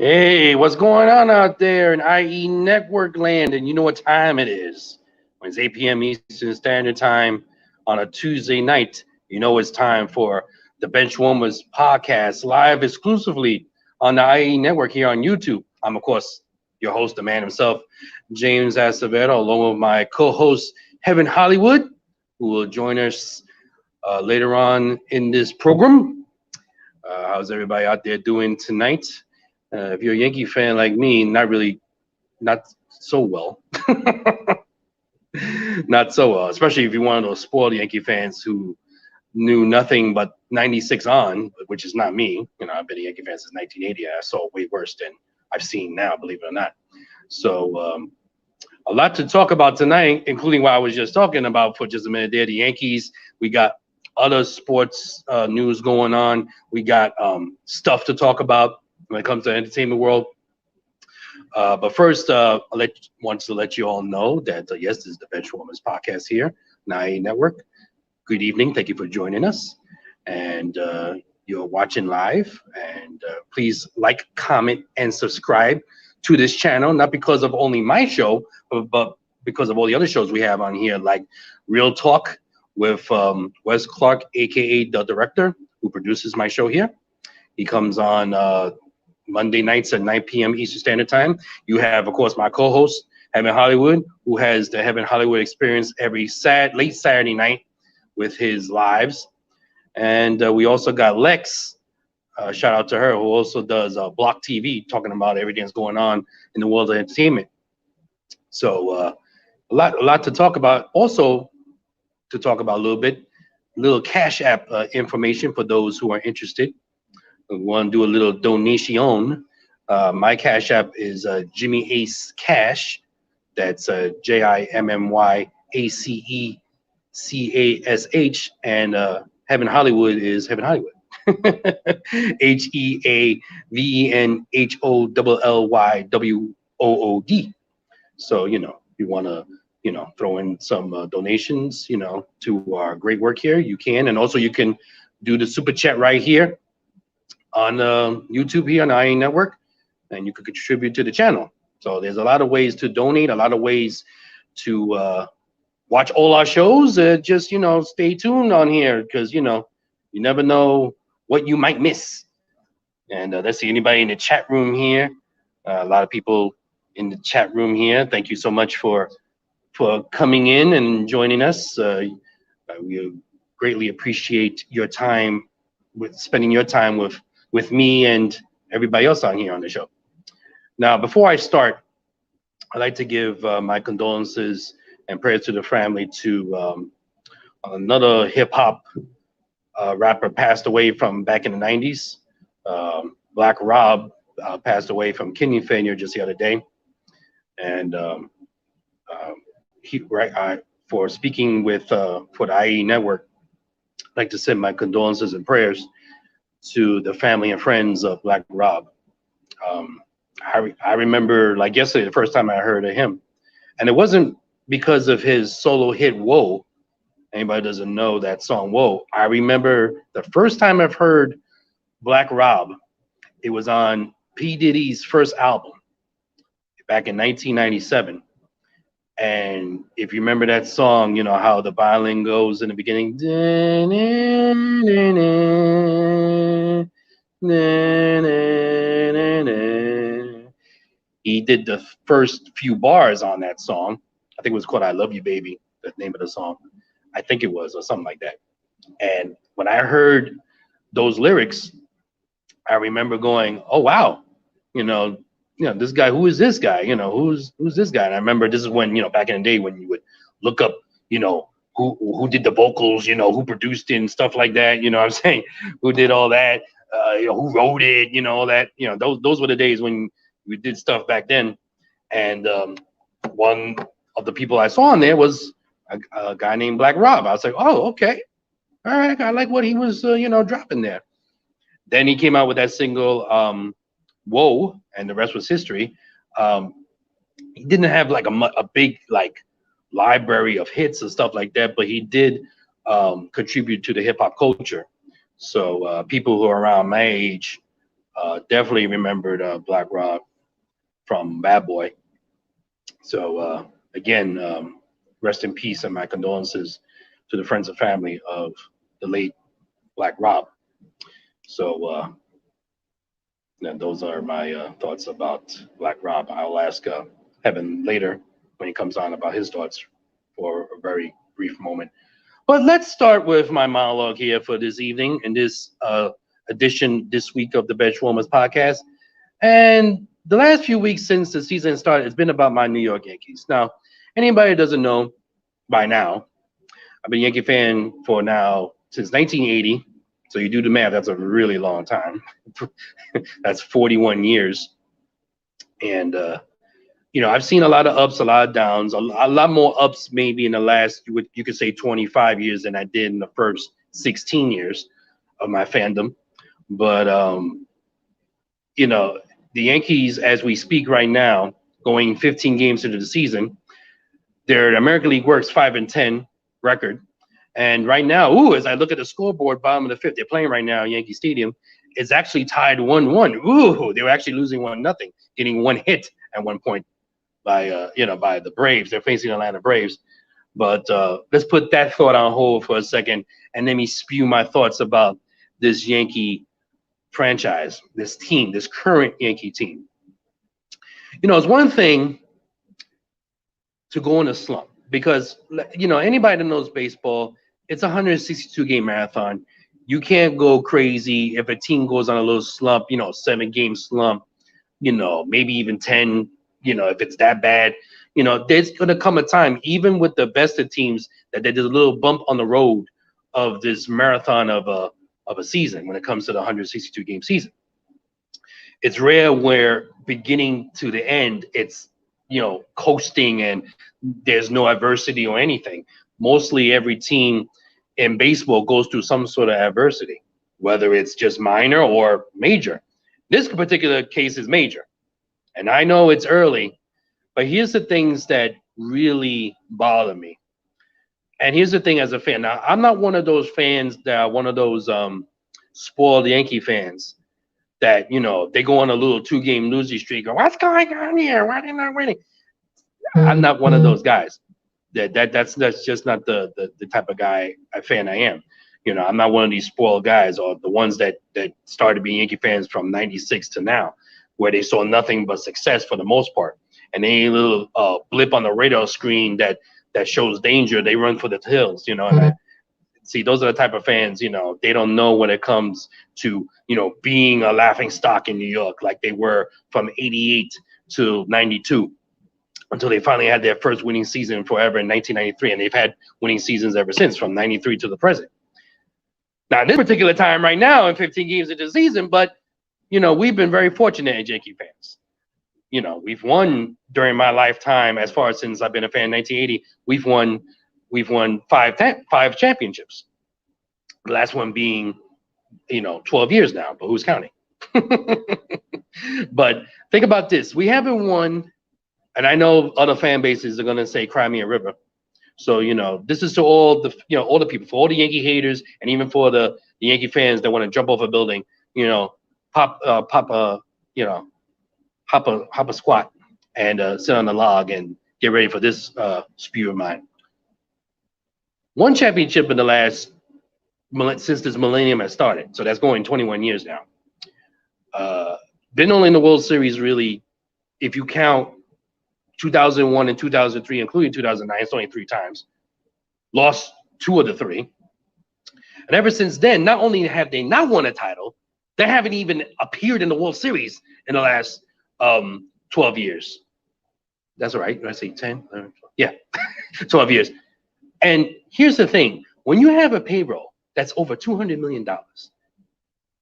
Hey, what's going on out there in IE Network land? And you know what time it is. When it's 8 p.m. Eastern Standard Time on a Tuesday night, you know it's time for the Benchwarmers podcast live exclusively on the IE Network here on YouTube. I'm, of course, your host, the man himself, James Acevedo, along with my co-host, Heaven Hollywood, who will join us later on in this program. How's everybody out there doing tonight? If you're a Yankee fan like me, not so well. Not so well, especially if you're one of those spoiled Yankee fans who knew nothing but 96 on, which is not me. You know, I've been a Yankee fan since 1980. I saw way worse than I've seen now, believe it or not. So a lot to talk about tonight, including what I was just talking about for just a minute there. The Yankees, we got other sports news going on. We got stuff to talk about when it comes to the entertainment world. But first, want to let you all know that, yes, this is the Benchwarmers podcast here, NIE Network. Good evening. Thank you for joining us. And you're watching live. And please like, comment, and subscribe to this channel, not because of only my show, but because of all the other shows we have on here, like Real Talk with Wes Clark, a.k.a. The Director, who produces my show here. He comes on Monday nights at 9 p.m. Eastern Standard Time. You have, of course, my co-host, Heaven Hollywood, who has the Heaven Hollywood Experience every late Saturday night with his lives. And we also got Lex, shout out to her, who also does Block TV, talking about everything that's going on in the world of entertainment. So a lot to talk about. Also, to talk about a little Cash App information for those who are interested. We want to do a little donation. My Cash App is Jimmy Ace Cash. That's JIMMYACECASH. And Heaven Hollywood is Heaven Hollywood. HEAVENHOLLYWOOD. So, you know, if you want to, throw in some donations, to our great work here, you can. And also you can do the super chat right here on YouTube here on the IE Network, and you could contribute to the channel. So there's a lot of ways to donate, a lot of ways to watch all our shows. Just, stay tuned on here because, you never know what you might miss. And let's see, anybody in the chat room here? A lot of people in the chat room here. Thank you so much for coming in and joining us. We greatly appreciate your time spending your time with me and everybody else on here on the show. Now, before I start, I'd like to give my condolences and prayers to the family to another hip-hop rapper passed away from back in the 90s. Black Rob passed away from kidney failure just the other day. And for speaking with for the IE Network, I'd like to send my condolences and prayers to the family and friends of Black Rob. I remember like yesterday, the first time I heard of him. And it wasn't because of his solo hit, Whoa. Anybody doesn't know that song, Whoa. I remember the first time I've heard Black Rob, it was on P. Diddy's first album back in 1997. And if you remember that song, how the violin goes in the beginning. He did the first few bars on that song. I think it was called I Love You, Baby, the name of the song. I think it was, or something like that. And when I heard those lyrics, I remember going, oh, wow, this guy, who is this guy? Who's this guy? And I remember this is when, back in the day when you would look up, who did the vocals, who produced it and stuff like that, what I'm saying? Who did all that, who wrote it, all that, those were the days when we did stuff back then. And one of the people I saw on there was a guy named Black Rob. I was like, oh, okay. All right. I like what he was, dropping there. Then he came out with that single, Whoa, and the rest was history. He didn't have like a big like library of hits and stuff like that, but he did contribute to the hip hop culture. So people who are around my age Definitely remembered Black Rob from Bad Boy. So again, rest in peace and my condolences to the friends and family of the late Black Rob. So those are my thoughts about Black Rob. I'll ask Evan later when he comes on about his thoughts for a very brief moment. But let's start with my monologue here for this evening in this edition this week of the Benchwarmers podcast. And the last few weeks since the season started, it's been about my New York Yankees. Now, anybody who doesn't know by now, I've been a Yankee fan for now since 1980. So you do the math, that's a really long time. That's 41 years. And, I've seen a lot of ups, a lot of downs, a lot more ups maybe in the last, you could say 25 years than I did in the first 16 years of my fandom. But, the Yankees, as we speak right now, going 15 games into the season, their American League Works 5-10 record. And right now, as I look at the scoreboard, bottom of the fifth, they're playing right now, Yankee Stadium. It's actually tied 1-1. They were actually losing 1-0, getting one hit at one point by the Braves. They're facing the Atlanta Braves. But let's put that thought on hold for a second, and let me spew my thoughts about this Yankee franchise, this team, this current Yankee team. It's one thing to go in a slump because, anybody that knows baseball, it's a 162-game marathon. You can't go crazy if a team goes on a little slump, 7-game slump, maybe even 10, if it's that bad. There's going to come a time, even with the best of teams, that there's a little bump on the road of this marathon of a season when it comes to the 162-game season. It's rare where beginning to the end, it's, coasting and there's no adversity or anything. Mostly every team in baseball goes through some sort of adversity, whether it's just minor or major. This particular case is major. And I know it's early, but here's the things that really bother me. And here's the thing as a fan. Now, I'm not one of those fans that are one of those spoiled Yankee fans that, they go on a little 2-game losing streak. Go, what's going on here? Why are they not winning? I'm not one of those guys. That's just not the type of fan I am. I'm not one of these spoiled guys or the ones that started being Yankee fans from 96 to now, where they saw nothing but success for the most part. And any little blip on the radar screen that shows danger, they run for the hills, And see, those are the type of fans, they don't know when it comes to, being a laughing stock in New York like they were from 88 to 92 until they finally had their first winning season forever in 1993. And they've had winning seasons ever since from 93 to the present. Now, this particular time right now in 15 games into the season, but, we've been very fortunate as Yankee fans. We've won during my lifetime, as far as since I've been a fan in 1980, we've won five championships. The last one being, 12 years now, but who's counting? But think about this. We haven't won, and I know other fan bases are going to say Cry Me a River. So, this is to all the people, for all the Yankee haters, and even for the Yankee fans that want to jump off a building, hop a squat and sit on the log and get ready for this spew of mine. One championship in the last, since this millennium has started. So that's going 21 years now. Been only in the World Series really, if you count 2001 and 2003, including 2009, it's only 3 times. Lost 2 of the 3. And ever since then, not only have they not won a title, they haven't even appeared in the World Series in the last 12 years. That's right. Did I say 10? Yeah, 12 years. And here's the thing. When you have a payroll that's over $200 million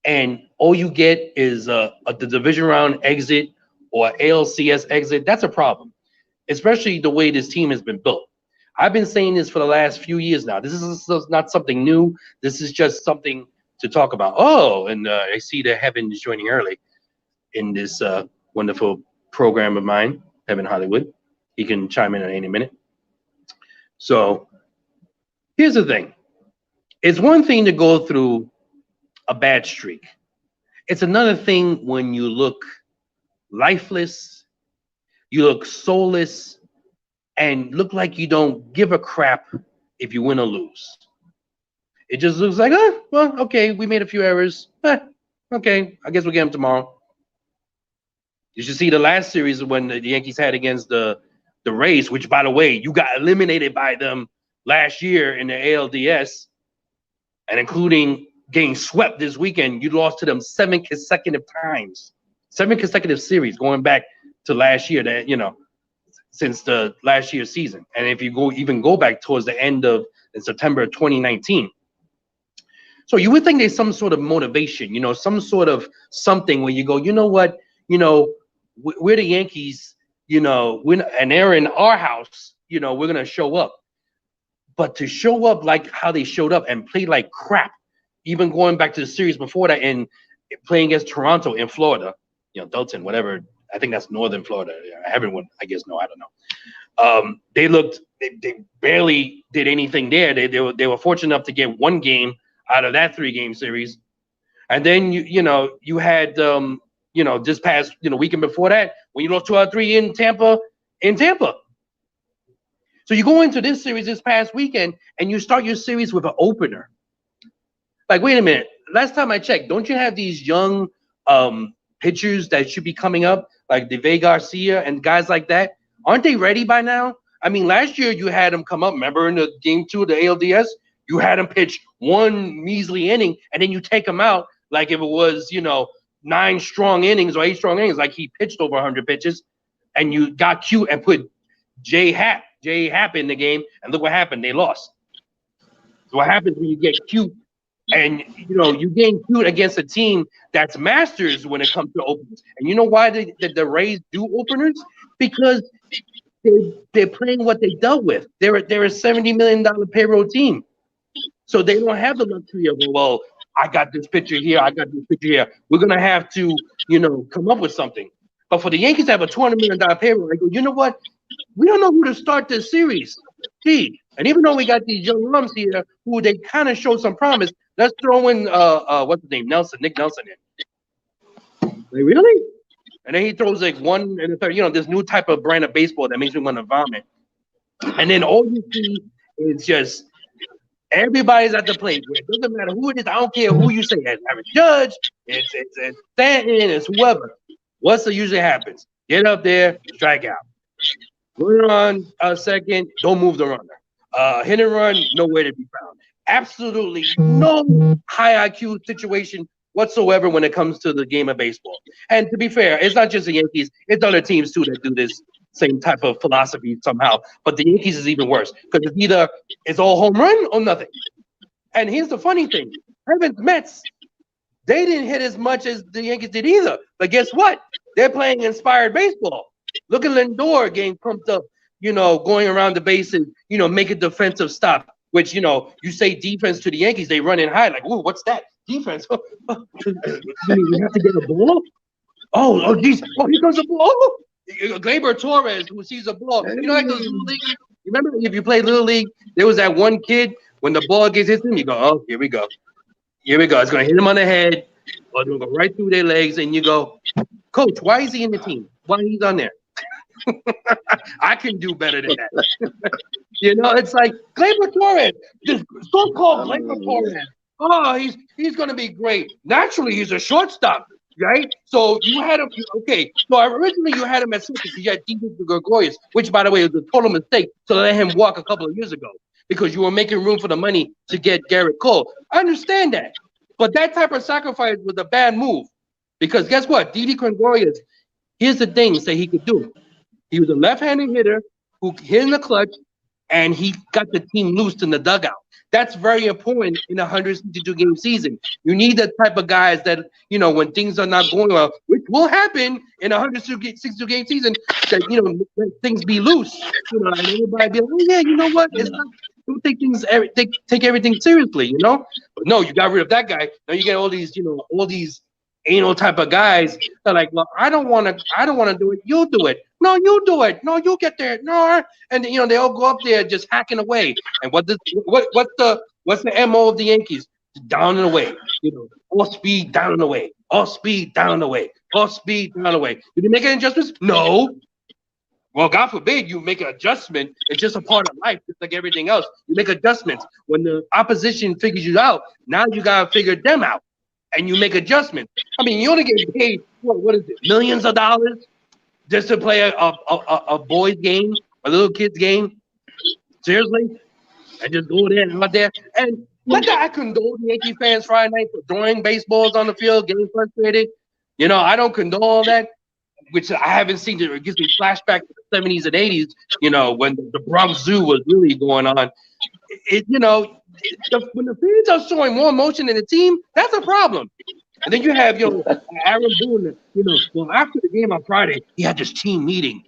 and all you get is the division round exit or ALCS exit, that's a problem, especially the way this team has been built. I've been saying this for the last few years now. This is not something new. This is just something to talk about. Oh, and I see that Heaven is joining early in this wonderful program of mine, Heaven Hollywood. He can chime in at any minute. So here's the thing. It's one thing to go through a bad streak. It's another thing when you look lifeless, you look soulless, and look like you don't give a crap if you win or lose. It just looks like, oh, well, okay, we made a few errors. Okay, I guess we'll get them tomorrow. You should see the last series when the Yankees had against the Rays, which, by the way, you got eliminated by them last year in the ALDS, and including getting swept this weekend. You lost to them 7 consecutive times, 7 consecutive series going back to last year. That since the last year's season, and if you go back towards the end of September 2019. So you would think there's some sort of motivation, some sort of something where you go, you know what, we're the Yankees, and they're in our house, we're gonna show up. But to show up like how they showed up and play like crap, even going back to the series before that and playing against Toronto in Florida, Dalton, whatever. I think that's northern Florida. Everyone, I guess, no, I don't know. They barely did anything there. They were fortunate enough to get one game out of that 3-game series, and then you had this past weekend before that when you lost 2 out of 3 in Tampa. So you go into this series this past weekend and you start your series with an opener. Like, wait a minute. Last time I checked, don't you have these young pitchers that should be coming up, like Dave Garcia and guys like that? Aren't they ready by now? I mean, last year you had them come up. Remember in the game 2 of the ALDS, you had them pitch 1 measly inning, and then you take them out like if it was 9 strong innings or 8 strong innings, like he pitched over 100 pitches, and you got cute and put J Happ in the game, and look what happened. They lost. So what happens when you get cute and you getting cute against a team that's masters when it comes to openers? And you know why the Rays do openers? Because they're playing what they dealt with. They're a $70 million payroll team. So they don't have the luxury of, well, I got this pitcher here, I got this pitcher here. We're going to have to, come up with something. But for the Yankees to have a $200 million payroll, I go, you know what? We don't know who to start this series. Gee, and even though we got these young rums here who they kind of show some promise, let's throw in, what's his name, Nick Nelson in. Like, really? And then he throws like 1 in the 3rd, this new type of brand of baseball that makes me want to vomit. And then all you see is just everybody's at the plate. It doesn't matter who it is. I don't care who you say. It's Aaron Judge, it's Stanton, it's whoever. What's that usually happens? Get up there, strike out. Run on a second, don't move the runner. Hit and run, nowhere to be found. Absolutely no high IQ situation whatsoever when it comes to the game of baseball. And to be fair, it's not just the Yankees, it's other teams too that do this same type of philosophy somehow. But the Yankees is even worse because it's all home run or nothing. And here's the funny thing. Heaven's Mets, they didn't hit as much as the Yankees did either. But guess what? They're playing inspired baseball. Look at Lindor getting pumped up, going around the bases, make a defensive stop, which, you say defense to the Yankees, they run in high like, ooh, what's that? Defense. You have to get a ball? Oh, geez. Oh, here comes a ball. Gleyber Torres, who sees a ball. Like those Little League. You remember if you played Little League, there was that one kid, when the ball gets hit him, you go, oh, here we go. Here we go. It's going to hit him on the head, or it's going to go right through their legs, and you go, Coach, why is he in the team? Why he's on there? I can do better than that. It's like Gleyber Torres, this so-called Gleyber Torres. Oh, he's going to be great. Naturally, he's a shortstop, right? So you had him. Okay, so originally you had him at second because you had Didi Gregorius, which, by the way, was a total mistake to let him walk a couple of years ago because you were making room for the money to get Garrett Cole. I understand that, but that type of sacrifice was a bad move because guess what? Didi Gregorius. Here's the things that he could do. He was a left-handed hitter who hit in the clutch, and he got the team loose in the dugout. That's very important in a 162-game season. You need that type of guys that, when things are not going well, which will happen in a 162-game season, that, let things be loose. And everybody be like, oh, yeah, you know what? It's not, don't take everything seriously, But no, you got rid of that guy. Now you get all these anal type of guys that are like, well, I don't want to do it. You'll do it. No, you do it. No, you get there. No, and they all go up there just hacking away. And what's the MO of the Yankees? Down and away. all speed down and away, all speed down and away, all speed down and away. Did you make any adjustments? No. Well, God forbid you make an adjustment. It's just a part of life, just like everything else. You make adjustments. When the opposition figures you out, now you got to figure them out, and you make adjustments. I mean, you only get paid, what is it, millions of dollars just to play a boys game, a little kid's game? Seriously? And just go there and out there. And not that I condone Yankee fans Friday night for throwing baseballs on the field, getting frustrated. I don't condone all that, which I haven't seen. It gives me flashback to the 70s and 80s, when the Bronx Zoo was really going on. When the fans are showing more emotion in the team, that's a problem. And then you have, Aaron Boone, well, after the game on Friday, he had this team meeting.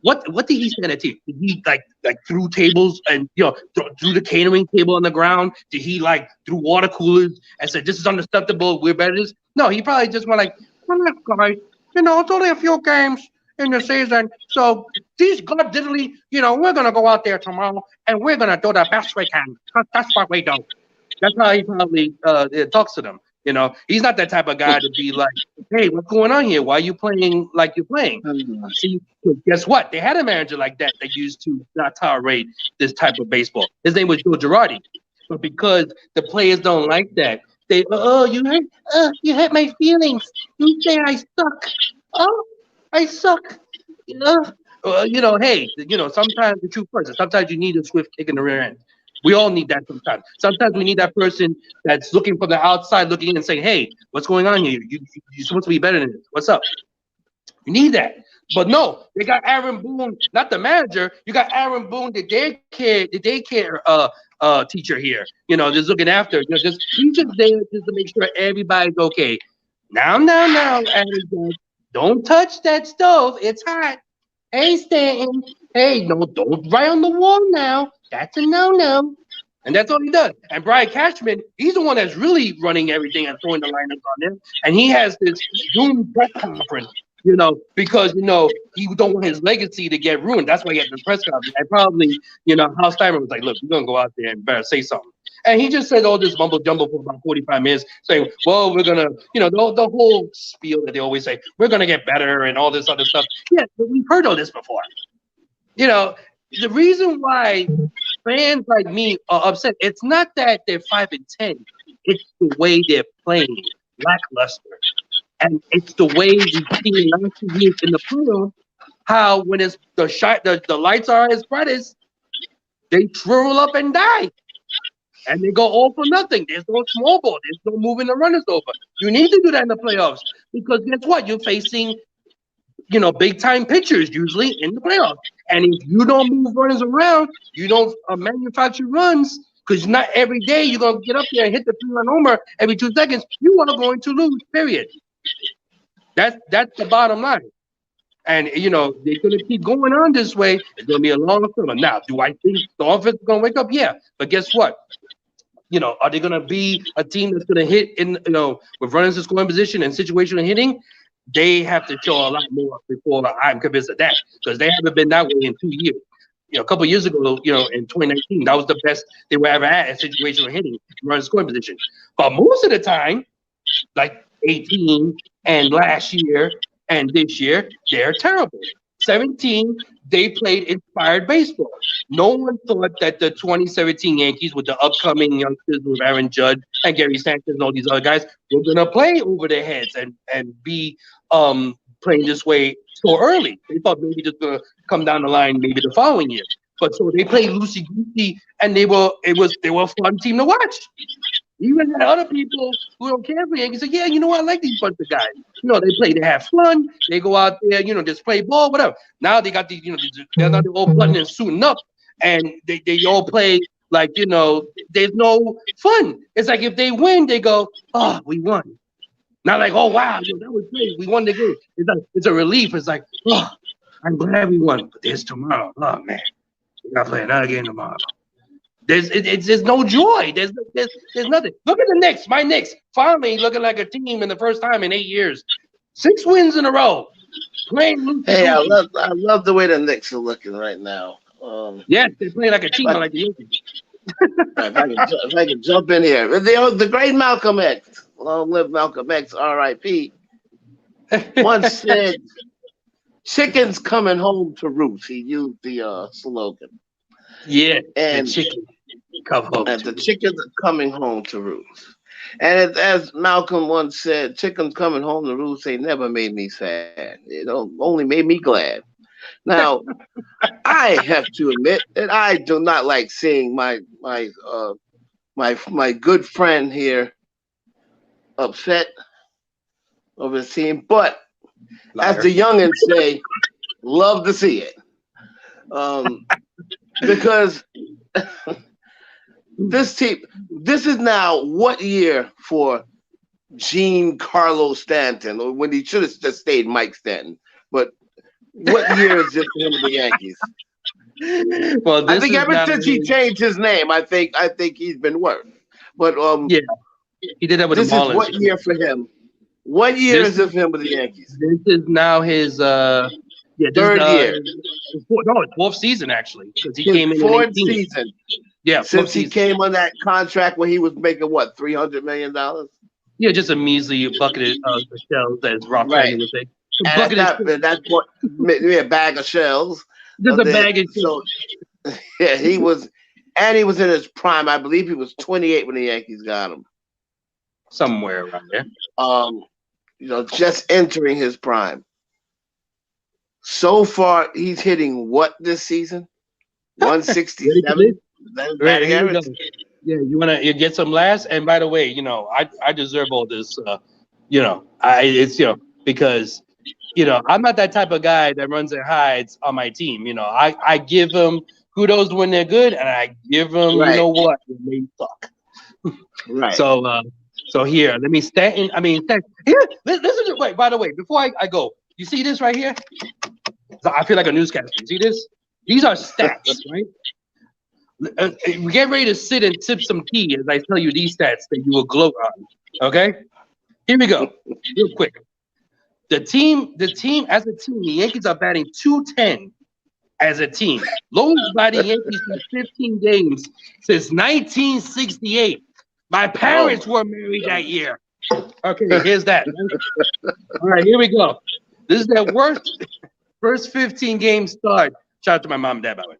What did he say to the team? Did he like threw tables and threw the catering table on the ground? Did he threw water coolers and said this is unacceptable? We're better than this? No, he probably just went well, guys, it's only a few games in the season, so these guys literally, we're gonna go out there tomorrow and we're gonna do the best we can. That's what we do. That's how he probably talks to them. He's not that type of guy to be like, hey, what's going on here? Why are you playing like you're playing? See, guess what? They had a manager like that used to not tolerate this type of baseball. His name was Joe Girardi. But because the players don't like that, they, you hurt my feelings. You say I suck. Oh, I suck. Hey, sometimes the truth hurts. Sometimes you need a swift kick in the rear end. We all need that sometimes. Sometimes we need that person that's looking from the outside, looking in and saying, hey, what's going on here? You're supposed to be better than this. What's up? You need that. But no, they got Aaron Boone, not the manager. You got Aaron Boone, the daycare teacher here. Just looking after. He's just there just to make sure everybody's okay. Now, Aaron, don't touch that stove. It's hot. Hey, Stanton. Hey, no, don't write on the wall now. That's a no-no. And that's all he does. And Brian Cashman, he's the one that's really running everything and throwing the lineups on them. And he has this Zoom press conference, because, he don't want his legacy to get ruined. That's why he has this press conference. And probably, Hal Steinman was like, look, we're going to go out there and better say something. And he just said all this mumble jumble for about 45 minutes, saying, well, we're going to, the whole spiel that they always say, we're going to get better and all this other stuff. Yeah, but we've heard all this before. The reason why fans like me are upset, it's not that they're 5-10. It's the way they're playing, lackluster. And it's the way we've seen last 2 years in the playoffs, how when it's the lights are as brightest, they shrivel up and die. And they go all for nothing. There's no small ball. There's no moving the runners over. You need to do that in the playoffs because guess what? You're facing, big-time pitchers usually in the playoffs. And if you don't move runners around, you don't manufacture runs because not every day you're going to get up there and hit the 3-run homer every 2 seconds. You are going to lose, period. That's the bottom line. And, they're going to keep going on this way. It's going to be a long film. Now, do I think the offense is going to wake up? Yeah. But guess what? Are they going to be a team that's going to hit in, with runners in scoring position and situational hitting? They have to show a lot more before I'm convinced of that because they haven't been that way in 2 years. A couple of years ago, in 2019, that was the best they were ever at situational hitting, running scoring position. But most of the time, like 18 and last year and this year, they're terrible. 17, they played inspired baseball. No one thought that the 2017 Yankees with the upcoming youngsters with Aaron Judge and Gary Sanchez and all these other guys were going to play over their heads and be playing this way so early. They thought maybe just going to come down the line maybe the following year. But so they played loosey-goosey and they were a fun team to watch. Even the other people who don't care for Yankees say, yeah, I like these bunch of guys. They have fun. They go out there, just play ball, whatever. Now they got these, they're all buttoning and suiting up. And they all play like, there's no fun. It's like if they win, they go, oh, we won. Not like, oh, wow, that was great. We won the game. It's a relief. It's like, oh, I'm glad we won. But there's tomorrow. Oh, man. We got to play another game tomorrow. There's no joy. There's nothing. Look at the Knicks. My Knicks finally looking like a team in the first time in 8 years. 6 wins in a row. Playing. Hey, I love the way the Knicks are looking right now. Yes, they're playing like a team like the Yankees. If I can jump in here, the great Malcolm X. long live Malcolm X, R.I.P., once said, "Chickens coming home to roost." He used the slogan. Yeah, And the chicken come home. the chickens are coming home to roost. And as Malcolm once said, "Chickens coming home to roost, they never made me sad. It only made me glad." Now, I have to admit that I do not like seeing my good friend here upset over his team, but as the youngins say, love to see it. Because this is now what year for Gene Carlos Stanton, or when he should have just stayed Mike Stanton. But what year is this for him with the Yankees? Well, I think ever since he changed his name, I think he's been worse. But yeah, he did that with the Marlins. This is what year for him? What year is this for him with the Yankees? This is now his third year. No, it's fourth season actually, because he came in fourth season. Yeah, since he came on that contract where he was making what, $300 million? Yeah, just a measly bucket of shells, as Rob Fanning would say. That's what a bag of shells. Just a bag of shells. So, yeah, he was in his prime. I believe he was 28 when the Yankees got him. Somewhere around there. Just entering his prime. So far, he's hitting what this season? 167. Yeah, you get some last. And by the way, I deserve all this. Because I'm not that type of guy that runs and hides on my team. I give them kudos when they're good, and I give them when they suck. Right. So here, let me Stanton. Here. Listen to wait. By the way, before I go, you see this right here? I feel like a newscaster. You see this? These are stats, right? We get ready to sit and sip some tea as I tell you these stats that you will gloat on. Okay? Here we go. Real quick. The team as a team, the Yankees are batting .210 as a team. Lowest by the Yankees in 15 games since 1968. My parents were married that year. Okay, here's that. All right, here we go. This is their first 15 game start. Shout out to my mom and dad, by the way.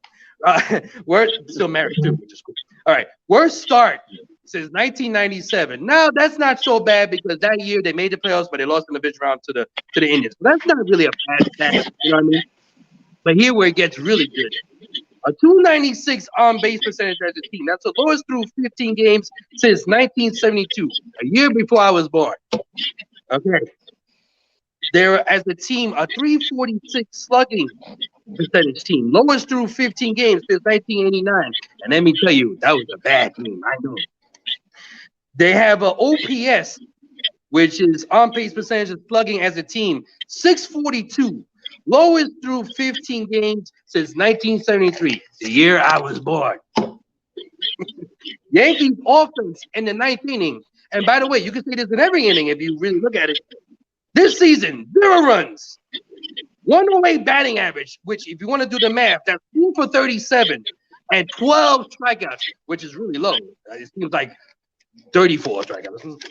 We're still married too, which is cool. All right, worst start since 1997. Now that's not so bad because that year they made the playoffs, but they lost in the division round to the Indians. So that's not really a bad stat, you know what I mean? But here where it gets really good. A .296 on base percentage as a team. That's the lowest through 15 games since 1972, a year before I was born. Okay. They're, as a team, a .346 slugging percentage team. Lowest through 15 games since 1989. And let me tell you, that was a bad team. I know. They have an OPS, which is on-base percentage of slugging as a team, .642. Lowest through 15 games since 1973, the year I was born. Yankees offense in the ninth inning. And by the way, you can say this in every inning if you really look at it. This season, 0 runs. 108 batting average, which if you want to do the math, that's 2 for 37 and 12 strikeouts, which is really low. It seems like 34 strikeouts.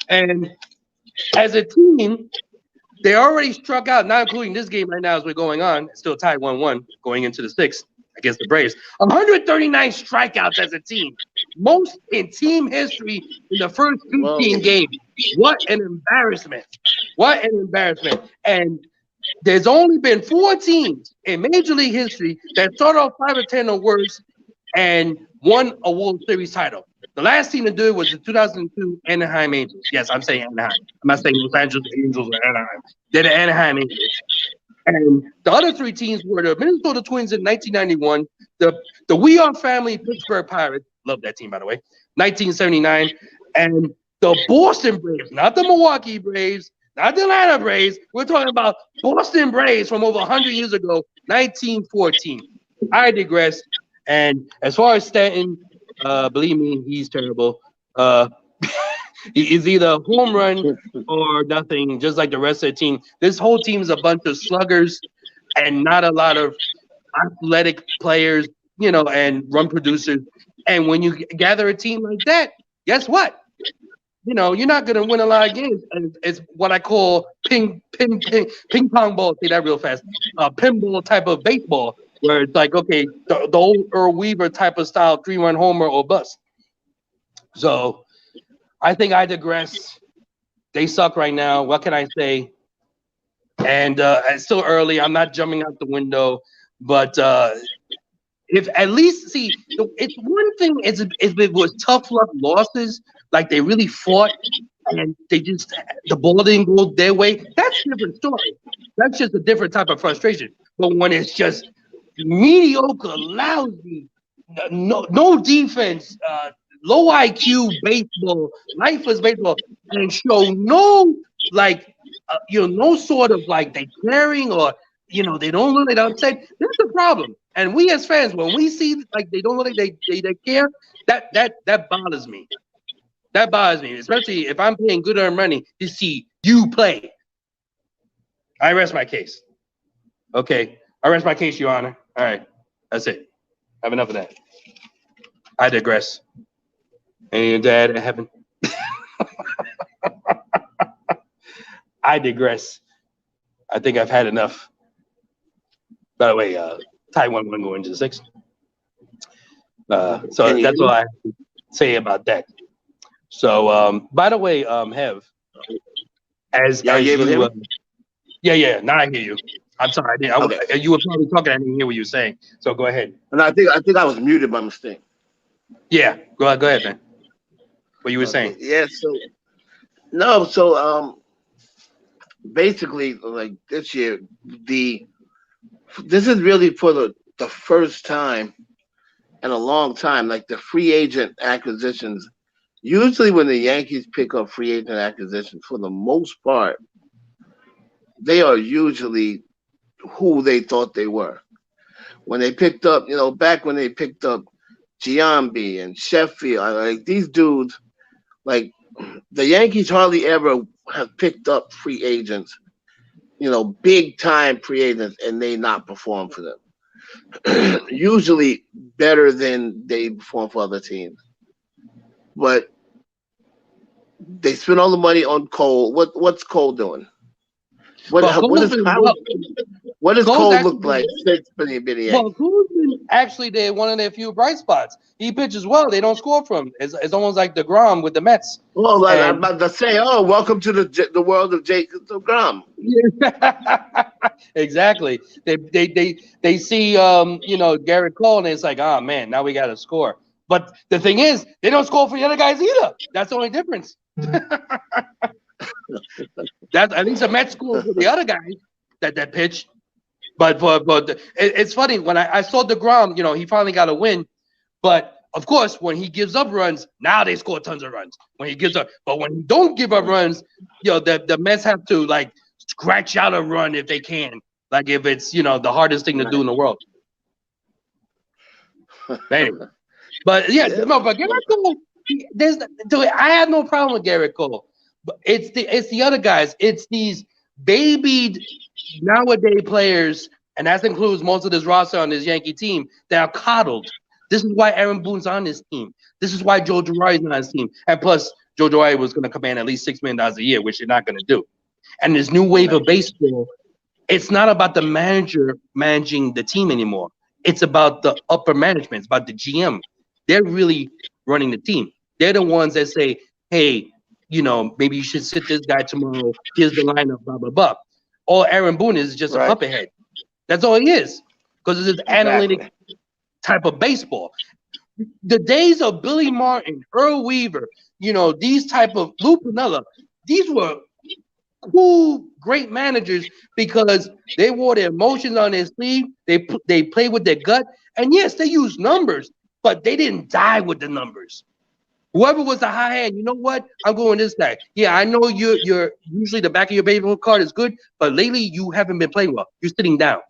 And as a team, they already struck out, not including this game right now as we're going on. It's still tied 1-1 going into the 6th against the Braves. 139 strikeouts as a team. Most in team history in the first 15 games. What an embarrassment. What an embarrassment. And there's only been 4 teams in Major League history that started off 5-10 or worse and won a World Series title. The last team to do it was the 2002 Anaheim Angels. Yes, I'm saying Anaheim. I'm not saying Los Angeles Angels or Anaheim. They're the Anaheim Angels. And the other 3 teams were the Minnesota Twins in 1991, the We Are Family Pittsburgh Pirates, love that team, by the way, 1979, and the Boston Braves, not the Milwaukee Braves, not the Atlanta Braves. We're talking about Boston Braves from over 100 years ago, 1914. I digress. And as far as Stanton, believe me, he's terrible. He is either home run or nothing, just like the rest of the team. This whole team is a bunch of sluggers and not a lot of athletic players, and run producers. And when you gather a team like that, guess what? you know, you're not gonna win a lot of games. And it's what I call ping pong ball. Say that real fast. Pinball type of baseball, where it's like, okay, the old Earl Weaver type of style, 3-run homer or bust. So I think I digress. They suck right now. What can I say? And it's still early. I'm not jumping out the window, but if at least see, it's one thing. If it was tough luck losses, like they really fought and they just the ball didn't go their way. That's a different story. That's just a different type of frustration. But when it's just mediocre, lousy, no defense, low IQ baseball, lifeless baseball, and show no like no sort of like they caring or they don't look like upset. That's a problem. And we as fans, when we see like they don't look like they care, that bothers me. That bothers me, especially if I'm paying good earned money to see you play. I rest my case. Okay, I rest my case, Your Honor. All right, that's it. I have enough of that. I digress. And your dad in heaven. I digress. I think I've had enough. By the way, Taiwan wouldn't go into the 6th. So that's all I have to say about that. So, by the way, Hev, as you, yeah. Now I hear you. I'm sorry, you were probably talking. I didn't hear what you were saying. So go ahead. And I think I was muted by mistake. Yeah, go ahead, man. What you were saying? Yeah. So basically, like this year, this is really for the first time in a long time. Like the free agent acquisitions. Usually when the Yankees pick up free agent acquisitions, for the most part, they are usually who they thought they were. When they picked up, back when they picked up Giambi and Sheffield, like these dudes, like the Yankees hardly ever have picked up free agents, big time free agents, and they not perform for them. Usually better than they perform for other teams. But they spend all the money on Cole. What's Cole doing? What does Cole look like? Well, Cole's been actually one of their few bright spots. He pitches well. They don't score from him. It's almost like DeGrom with the Mets. Well, I'm about to say, welcome to the world of Jacob DeGrom. Yeah. Exactly. They see Garrett Cole and it's like, oh man, now we got to score. But the thing is, they don't score for the other guys either. That's the only difference. That at least the Mets score for the other guys that pitch. But it's funny when I saw DeGrom, he finally got a win. But of course, when he gives up runs, now they score tons of runs. When he gives up, but when he don't give up runs, the Mets have to like scratch out a run if they can. Like if it's the hardest thing to do in the world. Anyway, but yeah, but Garrett Cole, I have no problem with Garrett Cole. But it's the other guys. It's these babied nowadays players, and that includes most of this roster on this Yankee team that are coddled. This is why Aaron Boone's on this team. This is why Joe Girardi's on his team. And plus, Joe Girardi was going to command at least $6 million a year, which they're not going to do. And this new wave of baseball, it's not about the manager managing the team anymore. It's about the upper management. It's about the GM. They're really running the team. They're the ones that say, hey, maybe you should sit this guy tomorrow. Here's the lineup, blah, blah, blah. All Aaron Boone is just a puppet head. That's all he is. Because it's this analytic type of baseball. The days of Billy Martin, Earl Weaver, these type of Lou Piniella, these were cool, great managers because they wore their emotions on their sleeve. They played with their gut. And yes, they used numbers, but they didn't die with the numbers. Whoever was the high hand, you know what? I'm going this guy. Yeah, I know you're usually the back of your baseball card is good, but lately you haven't been playing well. You're sitting down.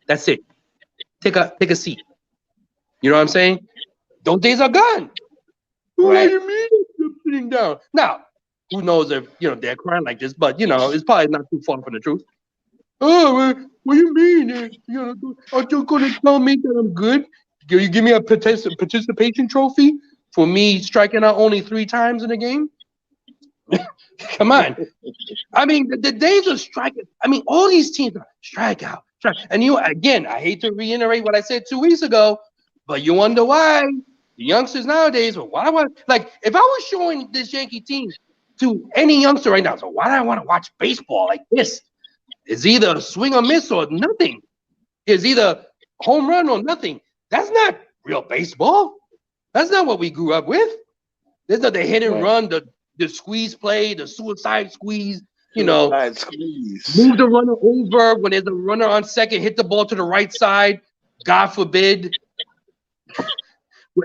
That's it. Take a seat. You know what I'm saying? Those days are gone. What do you mean you're sitting down? Now, who knows if they're crying like this, but it's probably not too far from the truth. Oh, what do you mean? Are you gonna tell me that I'm good? You give me a participation trophy for me striking out only 3 times in a game? Come on. I mean, the days of striking. I mean, all these teams are strike out, strike. And you again, I hate to reiterate what I said 2 weeks ago, but you wonder why the youngsters nowadays. Well, why would like if I was showing this Yankee team to any youngster right now? So why do I want to watch baseball like this? It's either swing or miss or nothing. It's either home run or nothing. That's not real baseball. That's not what we grew up with. There's not the hit and run, the squeeze play, the suicide squeeze. You know, move the runner over when there's a runner on second, hit the ball to the right side. God forbid.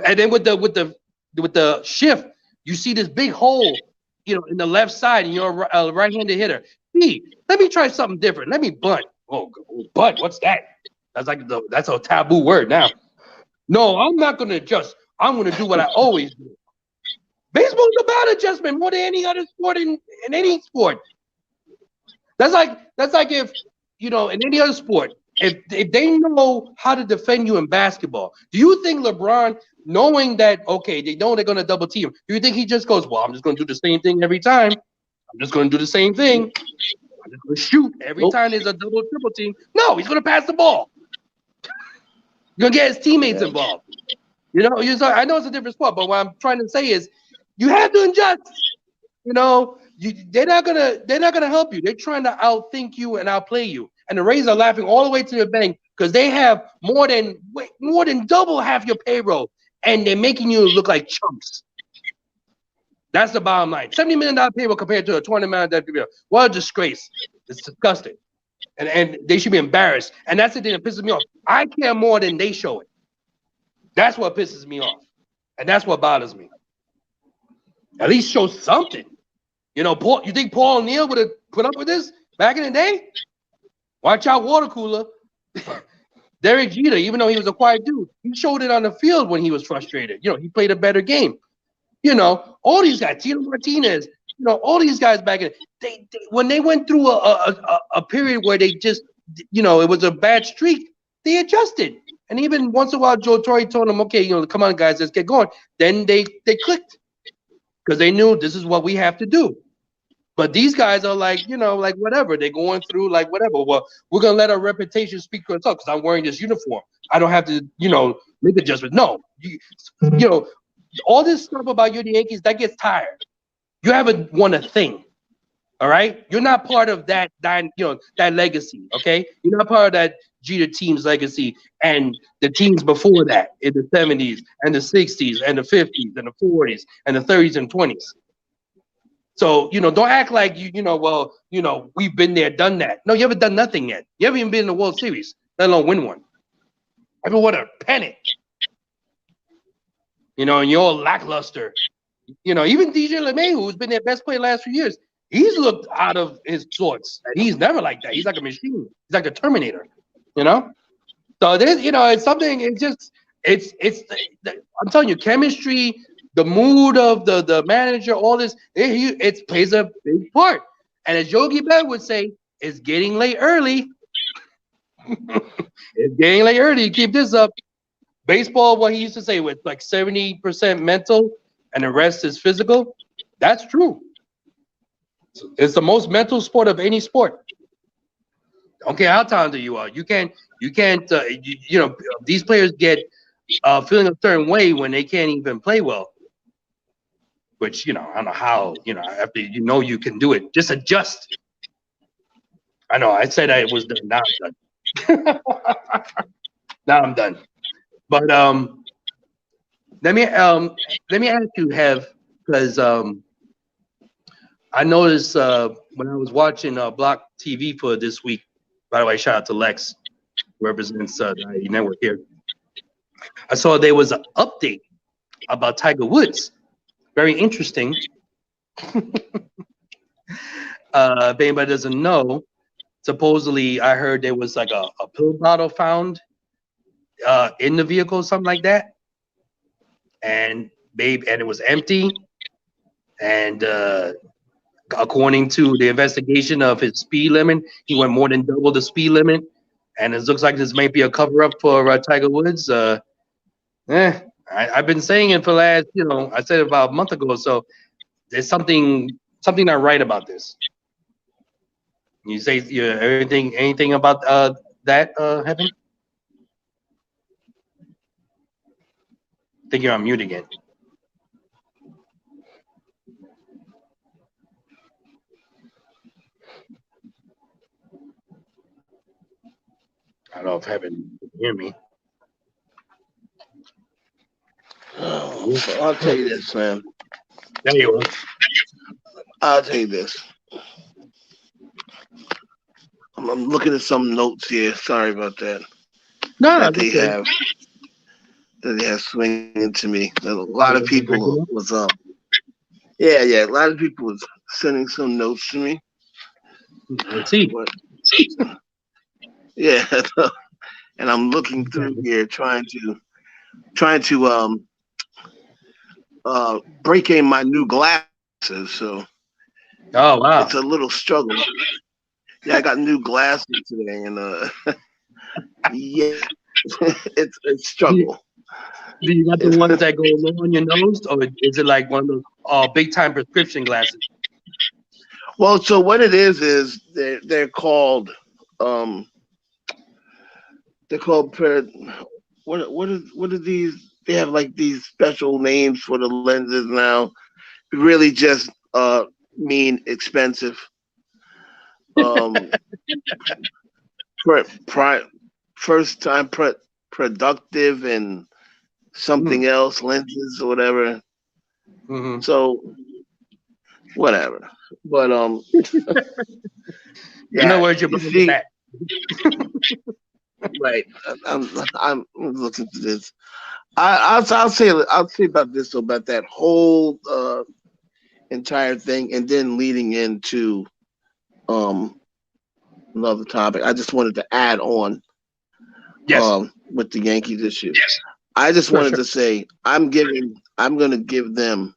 And then with the shift, you see this big hole, you know, in the left side, and you're a right-handed hitter. Hey, let me try something different. Let me bunt. Oh, bunt? What's that? That's a taboo word now. No, I'm not gonna adjust. I'm gonna do what I always do. Baseball's about adjustment more than any other sport in any sport. That's like if, you know, in any other sport, if they know how to defend you in basketball, do you think LeBron, knowing that, okay, they know they're going to double team, do you think he just goes, well, I'm just going to do the same thing every time? I'm just going to do the same thing. I'm just going to shoot every time there's a double triple team. No, he's going to pass the ball. He's going to get his teammates involved. You know, I know it's a different sport, but what I'm trying to say is you have to adjust. You know, they're not gonna help you. They're trying to outthink you and outplay you. And the Rays are laughing all the way to the bank because they have more than double half your payroll, and they're making you look like chumps. That's the bottom line. $70 million payroll compared to a $20 million payroll. What a disgrace! It's disgusting, and they should be embarrassed. And that's the thing that pisses me off. I care more than they show it. That's what pisses me off, and that's what bothers me. At least show something. You know, you think Paul O'Neill would have put up with this back in the day? Watch out, water cooler. Derek Jeter, even though he was a quiet dude, he showed it on the field when he was frustrated. You know, he played a better game. You know, all these guys, Tito Martinez, you know, all these guys back in when they went through a period where they just, you know, it was a bad streak, they adjusted. And even once in a while, Joe Torre told them, okay, you know, come on, guys, let's get going. Then they clicked because they knew this is what we have to do. But these guys are like, you know, like whatever. They're going through like whatever. Well, we're going to let our reputation speak for itself because I'm wearing this uniform. I don't have to, you know, make adjustments. No. You know, all this stuff about you, the Yankees, that gets tired. You haven't won a thing. All right? You're not part of that you know, that legacy, okay? You're not part of that Jeter team's legacy and the teams before that in the 70s and the 60s and the 50s and the 40s and the 30s and 20s. So, you know, don't act like you know, well, you know, we've been there, done that. No, you haven't done nothing yet. You haven't even been in the World Series, let alone win one. I haven't won a pennant. You know, and you're all lackluster. You know, even DJ LeMay, who's been their best player the last few years, he's looked out of his sorts. And he's never like that. He's like a machine. He's like a Terminator, you know? So there's, you know, it's something, it's just, I'm telling you, chemistry, the mood of the manager, all this, it plays a big part. And as Yogi Berra would say, it's getting late early. It's getting late early. Keep this up. Baseball, what he used to say, with like 70% mental and the rest is physical. That's true. It's the most mental sport of any sport. Don't care how talented you are. You can't. You know, these players get feeling a certain way when they can't even play well. Which, you know, I don't know how, you know, after you know you can do it, just adjust. I know, I said I was done. Now I'm done. Now I'm done. But let me ask you, Hev, because I noticed when I was watching Block TV for this week, by the way, shout out to Lex, who represents the network here. I saw there was an update about Tiger Woods. Very interesting. If anybody doesn't know, supposedly I heard there was like a pill bottle found in the vehicle, something like that, and it was empty. And according to the investigation of his speed limit, he went more than double the speed limit. And it looks like this may be a cover up for Tiger Woods. I've been saying it for the last, you know, I said it about a month ago. So there's something something not right about this. You say anything about that, Heaven? I think you're on mute again. I don't know if Heaven can hear me. I'll tell you this, man. There you are. I'll tell you this. I'm looking at some notes here. Sorry about that. No, That they have swinging to me. A lot of people was yeah, a lot of people was sending some notes to me. Let's see. But, yeah, and I'm looking through here trying to break in my new glasses. So Oh wow, it's a little struggle. Yeah, I got new glasses today, and yeah, it's a struggle. do you got the ones that go low on your nose, or is it like one of those big time prescription glasses? Well, so what it is they're called what are these? They have like these special names for the lenses now. Really, just mean expensive. First time productive and something else lenses or whatever. Mm-hmm. So whatever, but yeah, you know where's your see, at? Right. I'm looking for this. I'll say about this about that whole entire thing, and then leading into another topic. I just wanted to add on with the Yankees issue. Yes. I just wanted to say I'm going to give them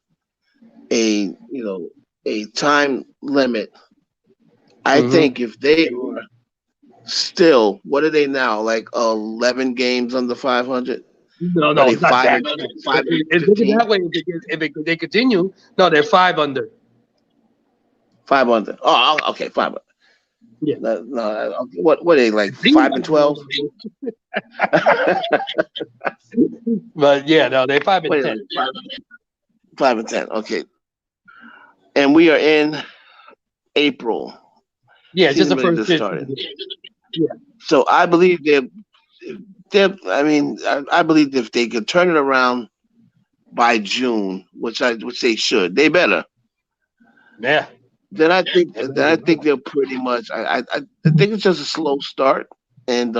a time limit. I think if they are still, what are they now? Like 11 games under 500? No, not that. It's looking that way. If they continue, no, they're 5 under. 5 under. Oh, okay, 5 under. Yeah. No, what are they like? 5 and 12? But yeah, no, they're 5 and 10. 5 and 10. Okay. And we are in April. Yeah, it's just the first started. Yeah. So I believe I believe if they could turn it around by June, which they should, they better. Yeah. Then I think they'll pretty much. I think it's just a slow start, and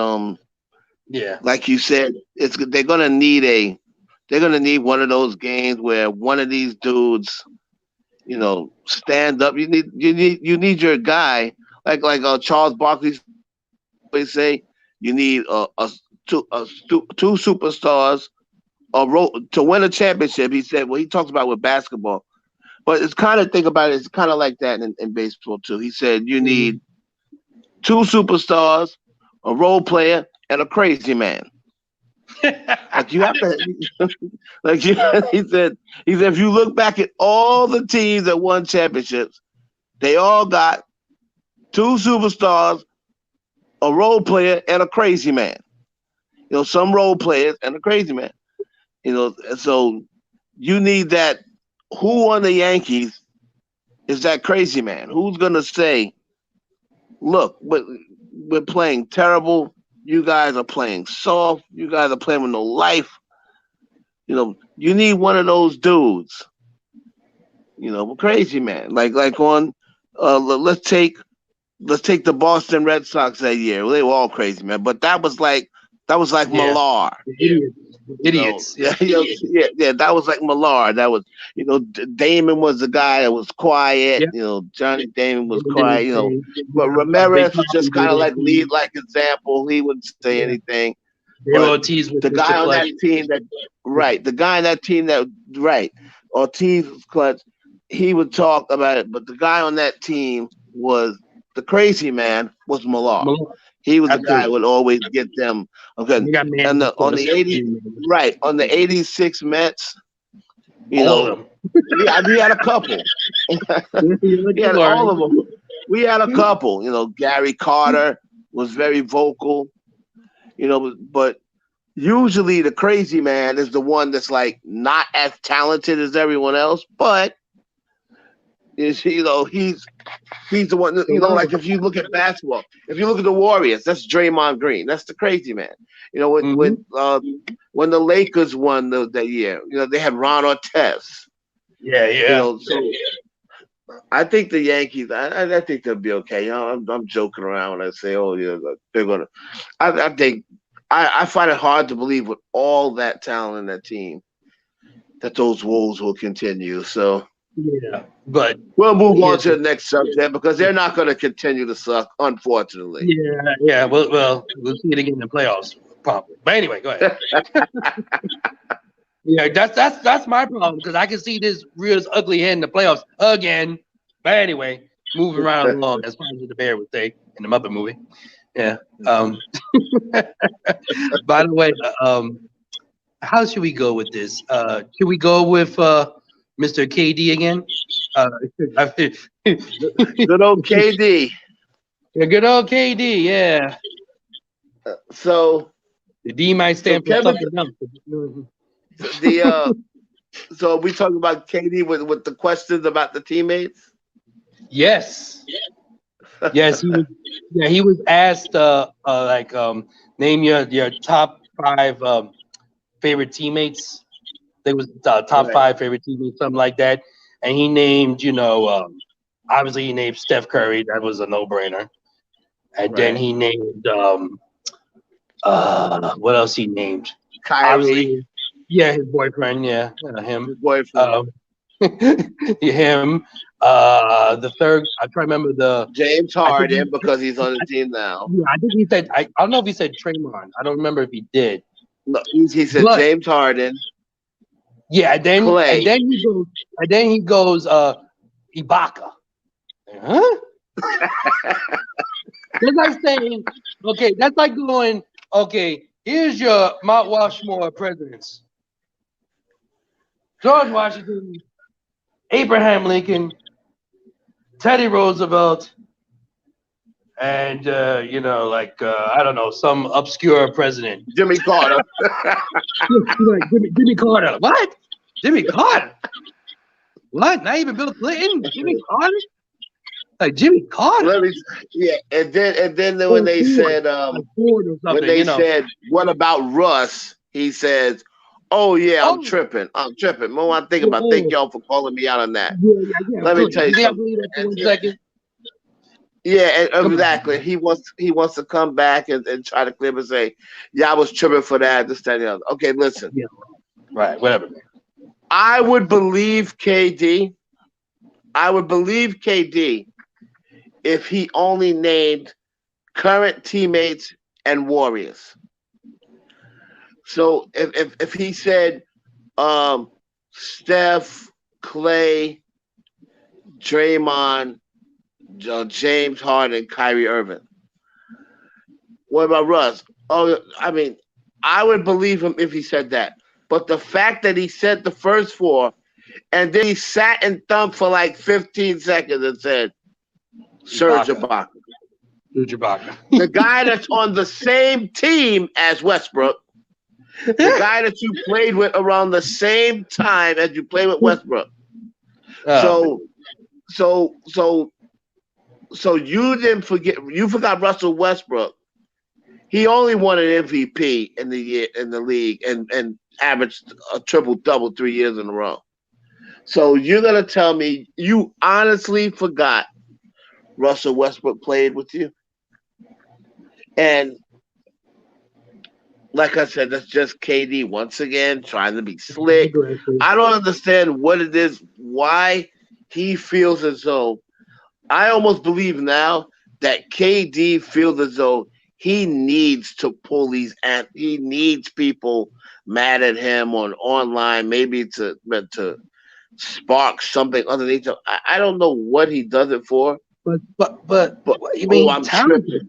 yeah, like you said, they're gonna need one of those games where one of these dudes, stand up. You need your guy like Charles Barkley always say. You need two superstars to win a championship. He said, well, he talks about with basketball. But it's kind of, think about it, it's kind of like that in baseball too. He said you need 2 superstars, a role player, and a crazy man. Like you have to, he said if you look back at all the teams that won championships, they all got 2 superstars, a role player, and a crazy man. Some role players and a crazy man. So you need that. Who on the Yankees is that crazy man? Who's going to say, look, we're playing terrible. You guys are playing soft. You guys are playing with no life. You need one of those dudes. Crazy man. Like on, let's take the Boston Red Sox that year. Well, they were all crazy, man. But that was like Millar. Idiots. Yeah, that was like Millar. That was, Damon was the guy that was quiet. Yeah. Johnny Damon was quiet. But Ramirez was just kind of like lead like example. He wouldn't say anything. The guy on that team Ortiz was clutch. He would talk about it, but the guy on that team was the crazy man was Millar. He was the guy who would always get them. Okay, and on the 86 Mets, You All know, of them. we had a couple. We had all of them. We had a couple. You know, Gary Carter was very vocal. You know, but usually the crazy man is the one that's like not as talented as everyone else, but is he's the one that, you know, like if you look at basketball, if you look at the Warriors, that's Draymond Green. That's the crazy man. You know, when the Lakers won that year, you know, they had Ron Artest. Yeah, yeah. You know, so I think the Yankees, I think they'll be okay. You know, I'm joking around when I say, oh, yeah, they're gonna. I think I find it hard to believe with all that talent in that team that those woes will continue. So yeah, but we'll move on to the next subject because they're not going to continue to suck, unfortunately. Yeah, yeah. Well, we'll see it again in the playoffs, probably. But anyway, go ahead. Yeah, that's my problem because I can see this real ugly head in the playoffs again. But anyway, moving right along, as Fonzie the Bear would say in the Muppet movie. Yeah. By the way, how should we go with this? Should we go with Mr. KD again? Good old KD. Yeah, good old KD. Yeah. So the D might stand for something else. So we talking about KD with the questions about the teammates. Yes. Yes, he was asked name your top 5 favorite teammates. They was top 5 favorite teammates, something like that. And he named, obviously he named Steph Curry. That was a no-brainer. And then he named what else he named? Kyrie. Obviously, yeah, his boyfriend. Yeah, him. His boyfriend. Him. The third, I try to remember the James Harden because he's on the team now. Yeah, I think he said. I don't know if he said Draymond. I don't remember if he did. No, he said James Harden. Yeah, and then Clay. and then he goes Ibaka. Huh? That's like saying, okay, that's like going, okay, here's your Mount Rushmore presidents: George Washington, Abraham Lincoln, Teddy Roosevelt, and I don't know, some obscure president. Jimmy Carter. Jimmy Carter. What? Jimmy Carter? What? Not even Bill Clinton? Jimmy Carter? Like Jimmy Carter? And then when they said said, what about Russ? He says, oh yeah, I'm tripping. Mo, I'm thinking about. Thank y'all for calling me out on that. Yeah. Let me tell you something. Yeah, exactly. He wants to come back and try to clear and say, yeah, I was tripping for that, this, that, and the other. Okay, listen. Yeah. Right, whatever. I would believe KD if he only named current teammates and Warriors. So if he said Steph, Clay, Draymond, James Harden, Kyrie Irving. What about Russ? Oh, I mean, I would believe him if he said that. But the fact that he said the first 4, and then he sat and thumped for like 15 seconds and said, Serge Ibaka. The guy that's on the same team as Westbrook, the guy that you played with around the same time as you played with Westbrook. So you didn't forget. You forgot Russell Westbrook. He only won an MVP in the league and averaged a triple-double 3 years in a row. So you're gonna tell me you honestly forgot Russell Westbrook played with you? And like I said, that's just KD once again trying to be slick. I don't understand what it is, why he feels as though. I almost believe now that KD feels as though he needs to pull these, and he needs people mad at him online, maybe to spark something underneath him. I don't know what he does it for. But I mean, I'm talented.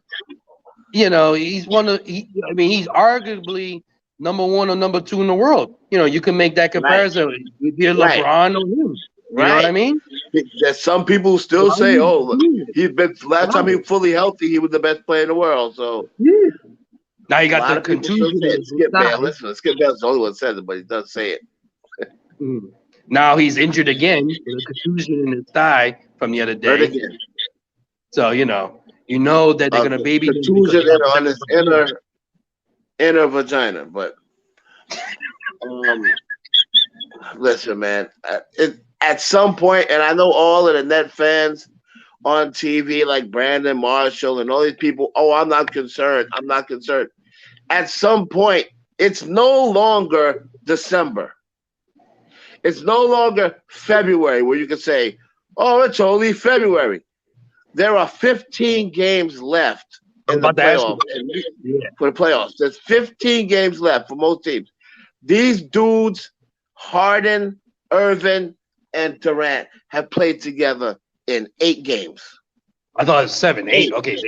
You know, he's he's arguably #1 or #2 in the world. You know, you can make that comparison. Right. You hear Right. LeBron or him. You know what I mean? There's some people who still say, "Oh, he's been last time he was fully healthy, he was the best player in the world." So yeah. Now you a got lot the of people still contusion. say it. Skip Bayless. Skip Bayless is the only one that says it, but he does say it. Now he's injured again with a contusion in his thigh from the other day. Again. So you know that they're gonna baby him contusion on his inner vagina. But listen, man, at some point, and I know all of the Net fans on TV like Brandon Marshall and all these people. Oh, I'm not concerned. I'm not concerned. At some point, it's no longer December. It's no longer February where you can say, "Oh, it's only February." There are 15 games left in the playoffs. For the playoffs, there's 15 games left for most teams. These dudes, Harden, Irvin, and Durant, have played together in 8 games. I thought it was 7, 8. Okay,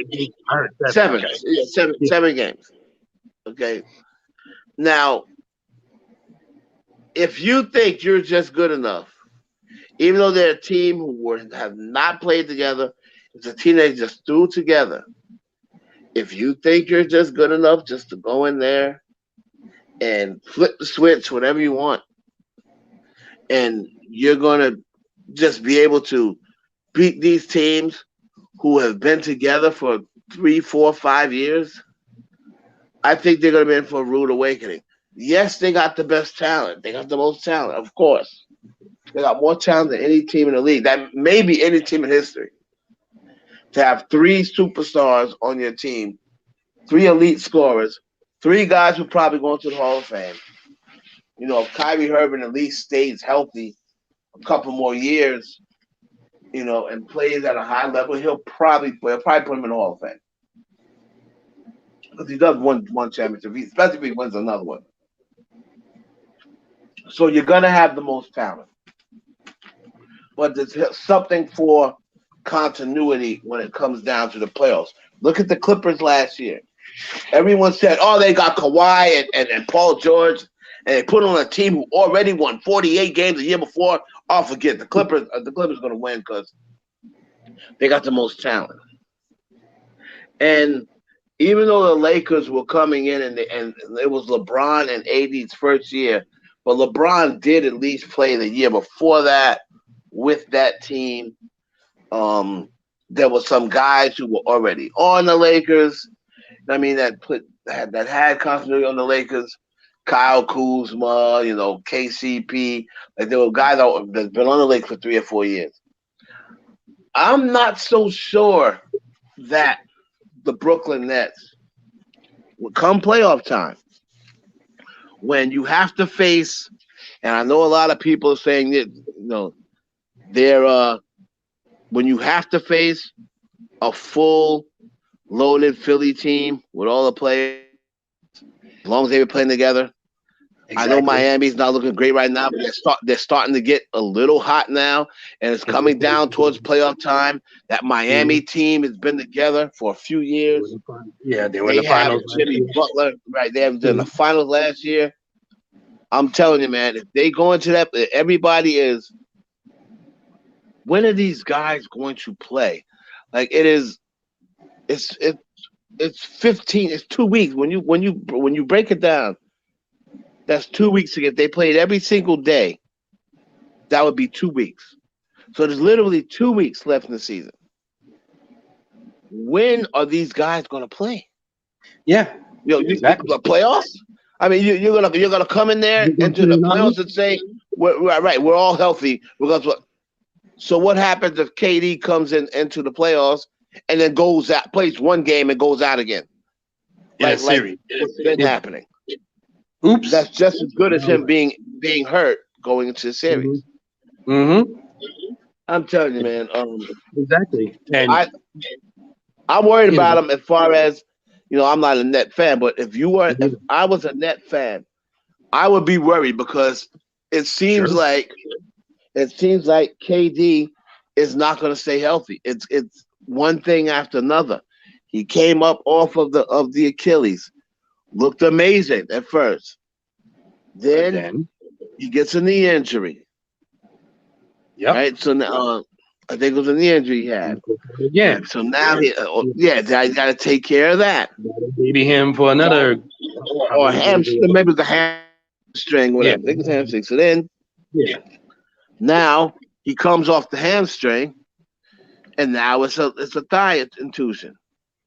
7. Okay. Yeah, 7 games. Okay. Now, if you think you're just good enough, even though they're a team who have not played together, it's a team they just threw together. If you think you're just good enough just to go in there and flip the switch whenever you want, and you're going to just be able to beat these teams who have been together for 3, 4, 5 years, I think they're going to be in for a rude awakening. Yes, they got the best talent. They got the most talent, of course. They got more talent than any team in the league. That may be any team in history. To have 3 superstars on your team, 3 elite scorers, 3 guys who probably going to the Hall of Fame. You know, if Kyrie Irving at least stays healthy a couple more years, you know, and plays at a high level, he'll probably put him in the Hall of Fame. Because he does win one championship, especially if he wins another one. So you're going to have the most talent. But there's something for continuity when it comes down to the playoffs. Look at the Clippers last year. Everyone said, "Oh, they got Kawhi and Paul George, and they put on a team who already won 48 games the year before." Oh, forget the Clippers. The Clippers going to win because they got the most talent. And even though the Lakers were coming in and it was LeBron and AD's first year, but LeBron did at least play the year before that with that team. There were some guys who were already on the Lakers. I mean, that had continuity on the Lakers. Kyle Kuzma, you know, KCP. Like there were guys that's been on the Lakers for 3 or 4 years. I'm not so sure that the Brooklyn Nets would come playoff time when you have to face, and I know a lot of people are saying that, you know, they're when you have to face a full loaded Philly team with all the players, as long as they were playing together. Exactly. I know Miami's not looking great right now, but they're starting to get a little hot now, and it's coming down towards playoff time. That Miami team has been together for a few years. Yeah, they were in the finals. Jimmy Butler, right? They have been in the finals last year. I'm telling you, man, if they go into that, everybody is. When are these guys going to play? Like it's 15. It's 2 weeks. When you break it down, that's 2 weeks again. If they played every single day, that would be 2 weeks. So there's literally 2 weeks left in the season. When are these guys going to play? Yeah, exactly. The playoffs. I mean, you're gonna come in there into the playoffs and say, we're all healthy. So what happens if KD comes into the playoffs and then goes out, plays one game and goes out again? Series. What's been happening? Oops. That's just as good as him being hurt going into the series. Mm-hmm. I'm telling you, man. Exactly. And I'm worried about him as far as, you know, I'm not a Net fan, but if I was a Net fan, I would be worried because it seems like KD is not going to stay healthy. It's one thing after another. He came up off of the Achilles, looked amazing at first, Then he gets a knee injury. Yep. Right. So now, I think it was a knee injury he had. Again. So now, I got to take care of that. Maybe him for another. Or hamstring, maybe the hamstring, whatever. I think it's hamstring. So then, now he comes off the hamstring, and now it's a thigh contusion.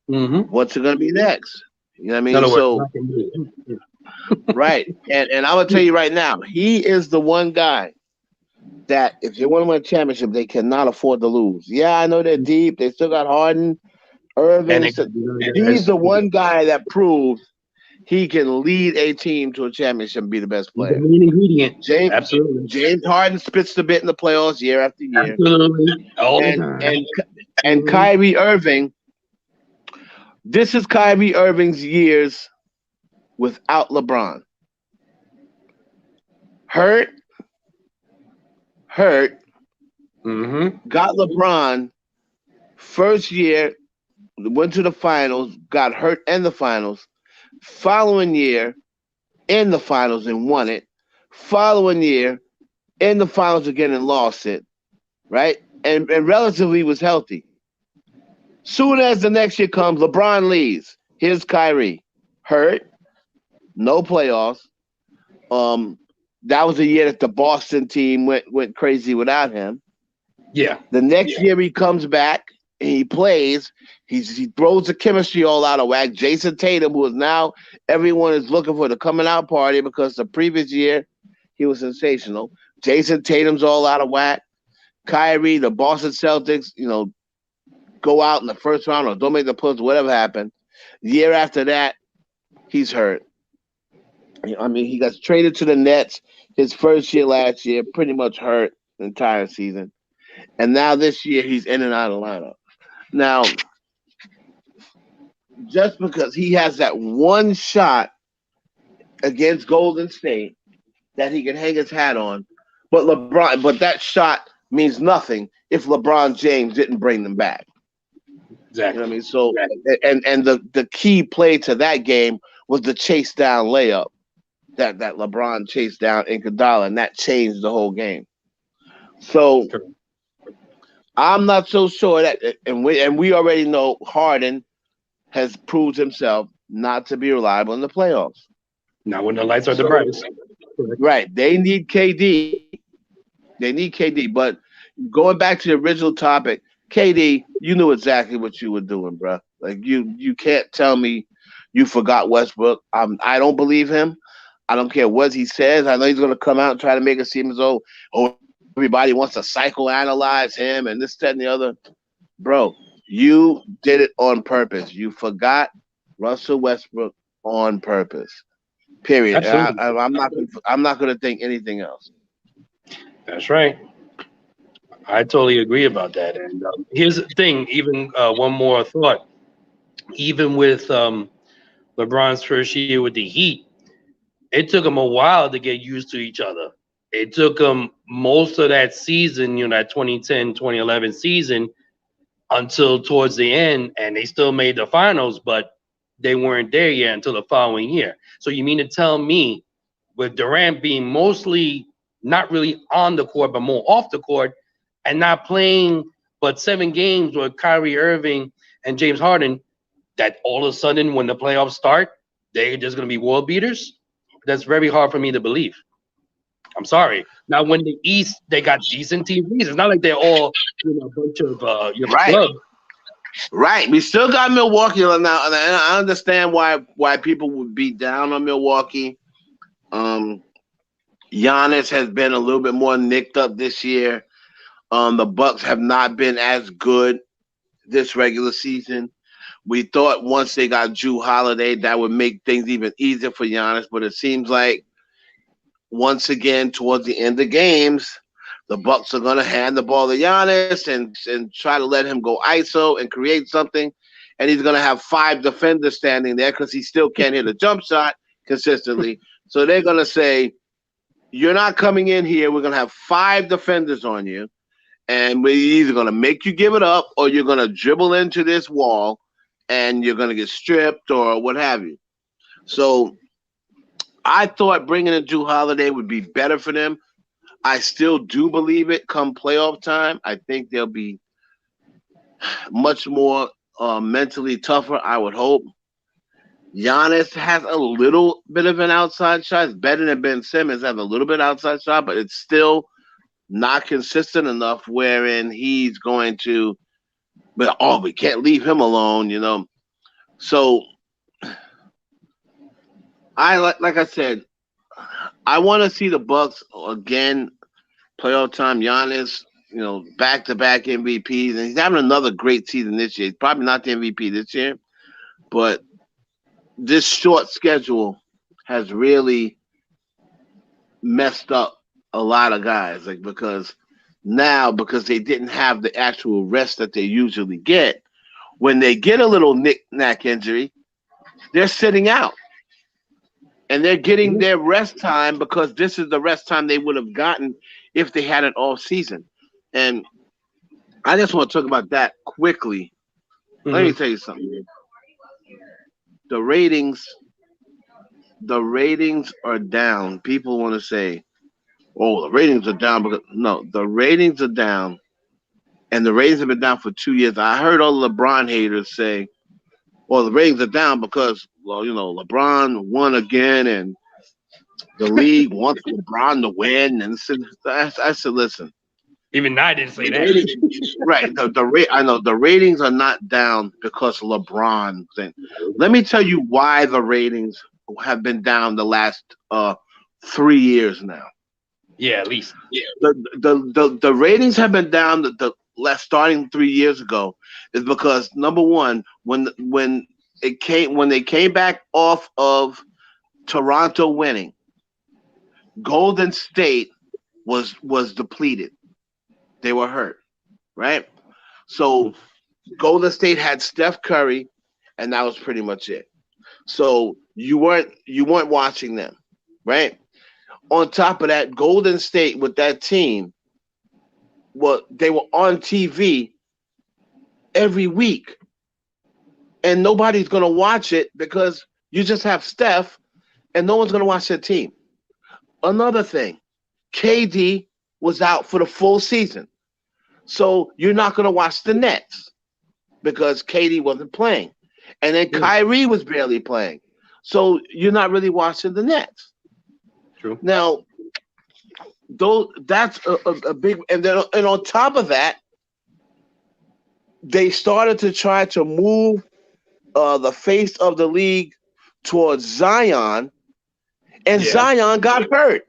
What's it gonna be next? You know what I mean? So, right, and I'm gonna tell you right now, he is the one guy that if they want to win a championship, they cannot afford to lose. Yeah, I know they're deep. They still got Harden, Irving. He's the one guy that proves he can lead a team to a championship and be the best player. The main ingredient. Absolutely. James Harden spits the bit in the playoffs year after year. Absolutely. All the time. And Kyrie Irving, this is Kyrie Irving's years without LeBron. Hurt. Got LeBron. First year, went to the finals, got hurt in the finals. Following year, in the finals and won it. Following year, in the finals again and lost it. Right? And relatively was healthy. Soon as the next year comes, LeBron leaves. Here's Kyrie. Hurt. No playoffs. That was the year that the Boston team went crazy without him. Yeah. The next year he comes back and he plays. He throws the chemistry all out of whack. Jason Tatum, who is now everyone is looking for the coming out party because the previous year he was sensational. Jason Tatum's all out of whack. Kyrie, the Boston Celtics, go out in the first round or don't make the playoffs, whatever happened. The year after that, he's hurt. I mean, he got traded to the Nets his first year last year, pretty much hurt the entire season. And now this year, he's in and out of the lineup. Now, just because he has that one shot against Golden State that he can hang his hat on, but that shot means nothing if LeBron James didn't bring them back. Exactly. You know what I mean? So, and the key play to that game was the chase down layup that LeBron chased down Iguodala, and that changed the whole game. So, I'm not so sure that, and we already know Harden has proved himself not to be reliable in the playoffs. Not when the lights are the brightest. Right. They need KD. But going back to the original topic, KD, you knew exactly what you were doing, bro. Like you can't tell me you forgot Westbrook. I don't believe him. I don't care what he says. I know he's going to come out and try to make it seem as though, everybody wants to psychoanalyze him and this, that, and the other. Bro, you did it on purpose. You forgot Russell Westbrook on purpose. Period. I'm not going to think anything else. That's right. I totally agree about that. And here's the thing. Even one more thought. Even with LeBron's first year with the Heat, it took him a while to get used to each other. It took him most of that season, that 2010, 2011 season, until towards the end, and they still made the finals, but they weren't there yet until the following year. So you mean to tell me, with Durant being mostly not really on the court, but more off the court, and not playing but 7 games with Kyrie Irving and James Harden, that all of a sudden when the playoffs start, they're just going to be world beaters? That's very hard for me to believe. I'm sorry. Now, when the East, they got decent teams. It's not like they're all a bunch of clubs. Right. We still got Milwaukee now, and I understand why people would be down on Milwaukee. Giannis has been a little bit more nicked up this year. The Bucks have not been as good this regular season. We thought once they got Jrue Holiday, that would make things even easier for Giannis, but it seems like once again, towards the end of games, the Bucks are going to hand the ball to Giannis and try to let him go ISO and create something, and he's going to have 5 defenders standing there because he still can't hit a jump shot consistently. So they're going to say, you're not coming in here. We're going to have 5 defenders on you, and we're either going to make you give it up or you're going to dribble into this wall and you're going to get stripped or what have you. So I thought bringing in Drew Holiday would be better for them. I still do believe it. Come playoff time, I think they'll be much more mentally tougher. I would hope. Giannis has a little bit of an outside shot. It's better than Ben Simmons has a little bit outside shot, but it's still not consistent enough wherein he's going to. But we can't leave him alone, you know. So like I said, I want to see the Bucks again, playoff time. Giannis, you know, back-to-back MVPs, and he's having another great season this year. He's probably not the MVP this year, but this short schedule has really messed up a lot of guys, like because they didn't have the actual rest that they usually get. When they get a little knick-knack injury, they're sitting out. And they're getting their rest time because this is the rest time they would have gotten if they had an off season. And I just want to talk about that quickly. Mm-hmm. Let me tell you something. The ratings are down. People want to say, "Oh, the ratings are down," because no, the ratings are down, and the ratings have been down for 2 years. I heard all the LeBron haters say, "Well, the ratings are down because, well, you know, LeBron won again, and the league wants LeBron to win." And I said, listen. Even I didn't say that. Right. I know the ratings are not down because LeBron thing. Let me tell you why the ratings have been down the last 3 years now. Yeah, at least. Yeah. The ratings have been down the last starting 3 years ago is because number one, when they came back off of Toronto winning, Golden State was depleted. They were hurt, right? So Golden State had Steph Curry, and that was pretty much it. So you weren't watching them, right? On top of that, Golden State with that team, well, they were on TV every week, and nobody's going to watch it because you just have Steph, and no one's going to watch their team. Another thing, KD was out for the full season. So you're not going to watch the Nets because KD wasn't playing. And then Kyrie was barely playing. So you're not really watching the Nets. True. Now, that's a big – and on top of that, they started to try to move the face of the league towards Zion, and Zion got hurt.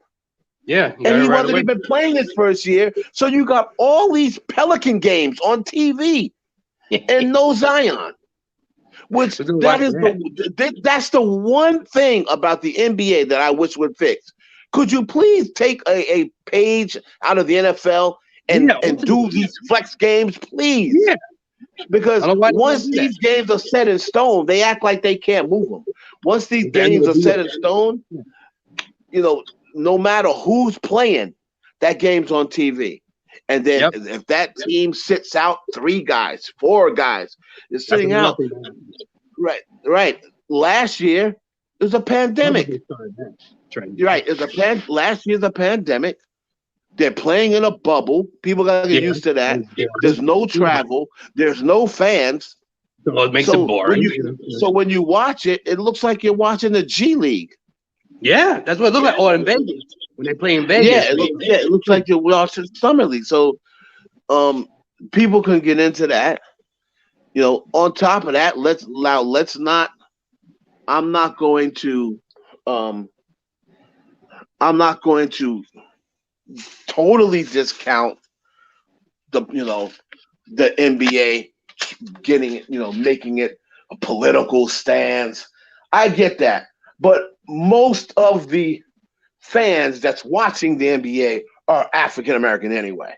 Yeah. And he wasn't even playing his first year. So you got all these Pelican games on TV and no Zion. Which that's the one thing about the NBA that I wish would fix. Could you please take a page out of the NFL and do these flex games, please? Yeah. Because once these games are set in stone, they act like they can't move them. Once these games are set in stone, you know, no matter who's playing, that game's on TV. And then if that team sits out 3 guys, 4 guys, is sitting out. Right. Last year, it was a pandemic. Right. Last year's a pandemic. They're playing in a bubble. People got to get used to that. There's no travel. There's no fans. So it makes it boring. So when you watch it, it looks like you're watching the G League. Yeah, that's what it looks like. Or in Vegas, when they play in Vegas. Yeah, it looks like you're watching Summer League. So people can get into that. You know, on top of that, let's not. I'm not going to totally discount the NBA getting it, making it a political stance. I get that, but most of the fans that's watching the NBA are African American anyway.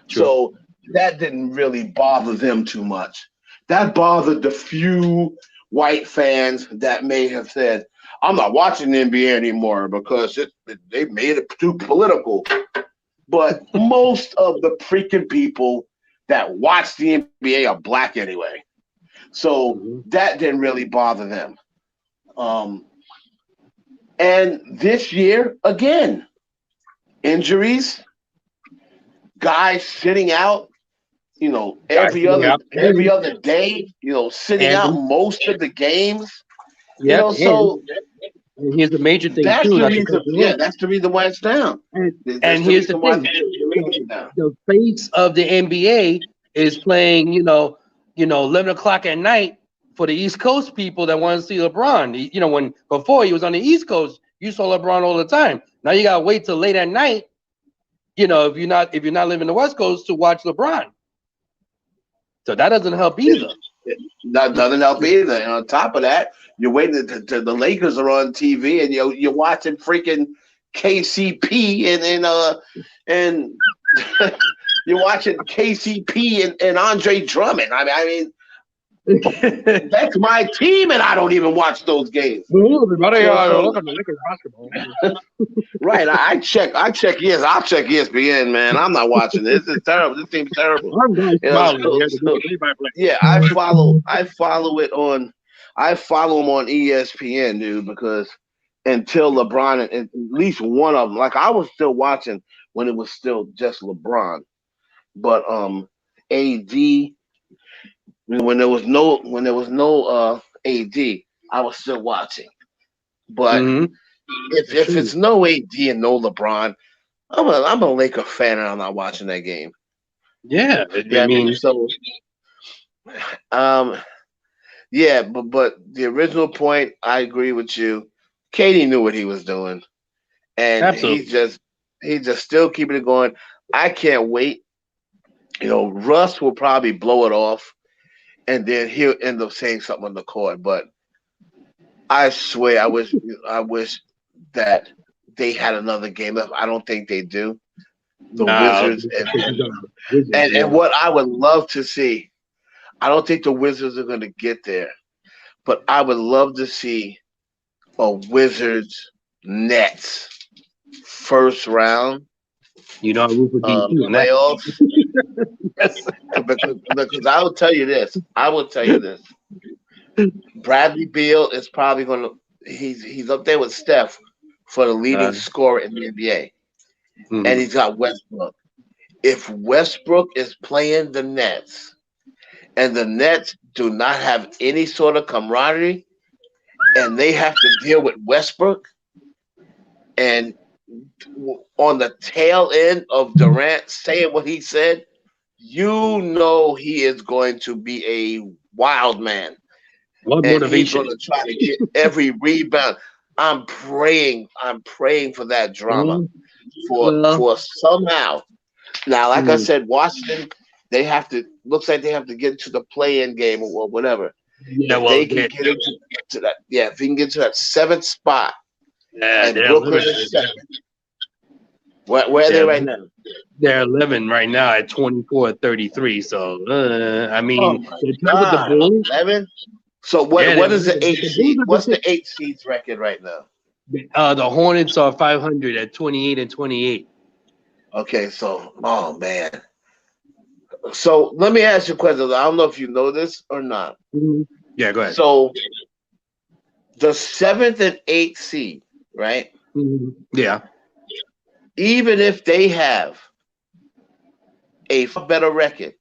True. So that didn't really bother them too much. That bothered the few white fans that may have said, I'm not watching the NBA anymore because they made it too political. But most of the freaking people that watch the NBA are black anyway. So that didn't really bother them. And this year, again, injuries, guys sitting out, every other day, sitting out And most of the games, yep, so and here's the major thing that's too. the Not to reason. cut you Yeah, off. that's the reason why it's down. That's And the here's the reason why thing: the ratings are down. the face of the NBA is playing. 11 o'clock at night for the East Coast people that want to see LeBron. When before he was on the East Coast, you saw LeBron all the time. Now you gotta wait till late at night. If you're not living the West Coast to watch LeBron. So that doesn't help either. That doesn't help either. And on top of that, you're waiting to the Lakers are on TV, and you're watching freaking KCP and you're watching KCP and Andre Drummond. I mean, that's my team, and I don't even watch those games. Everybody, look at the Lakers basketball. Right, I check. Yes, I'll check ESPN, man. I'm not watching this. It's terrible. This team's terrible. Yeah, I follow them on ESPN, dude, because until LeBron and at least one of them, like I was still watching when it was still just LeBron, but AD when there was no AD, I was still watching. But if it's no AD and no LeBron, I'm a Laker fan and I'm not watching that game. Yeah, yeah, but the original point, I agree with you. Katie knew what he was doing, and absolutely. he's just still keeping it going. I can't wait. Russ will probably blow it off, and then he'll end up saying something on the court. But I swear, I wish that they had another game left. I don't think they do. The Wizards and what I would love to see. I don't think the Wizards are going to get there, but I would love to see a Wizards Nets first round playoffs. Yes. Because I will tell you this. Bradley Beal is probably going to. He's up there with Steph for the leading scorer in the NBA, and he's got Westbrook. If Westbrook is playing the Nets, and the Nets do not have any sort of camaraderie, and they have to deal with Westbrook, and on the tail end of Durant saying what he said, he is going to be a wild man. What and motivation? He's going to try to get every rebound. I'm praying for that drama. For somehow. Now, like I said, Washington, looks like they have to get to the play-in game or whatever. Yeah, if they can get into that, if they can get to that 7th spot, and Brooklyn is 2nd. Where are they right now? They're 11 right now at 24-33. So I mean, with the Bulls. 11. So what is the 8th seed? What's the 8th seed's record right now? The Hornets are 500 at 28-28. Okay, so man. So let me ask you a question. I don't know if you know this or not. Yeah, go ahead. So the 7th and 8th seed, right? Yeah. Even if they have a better record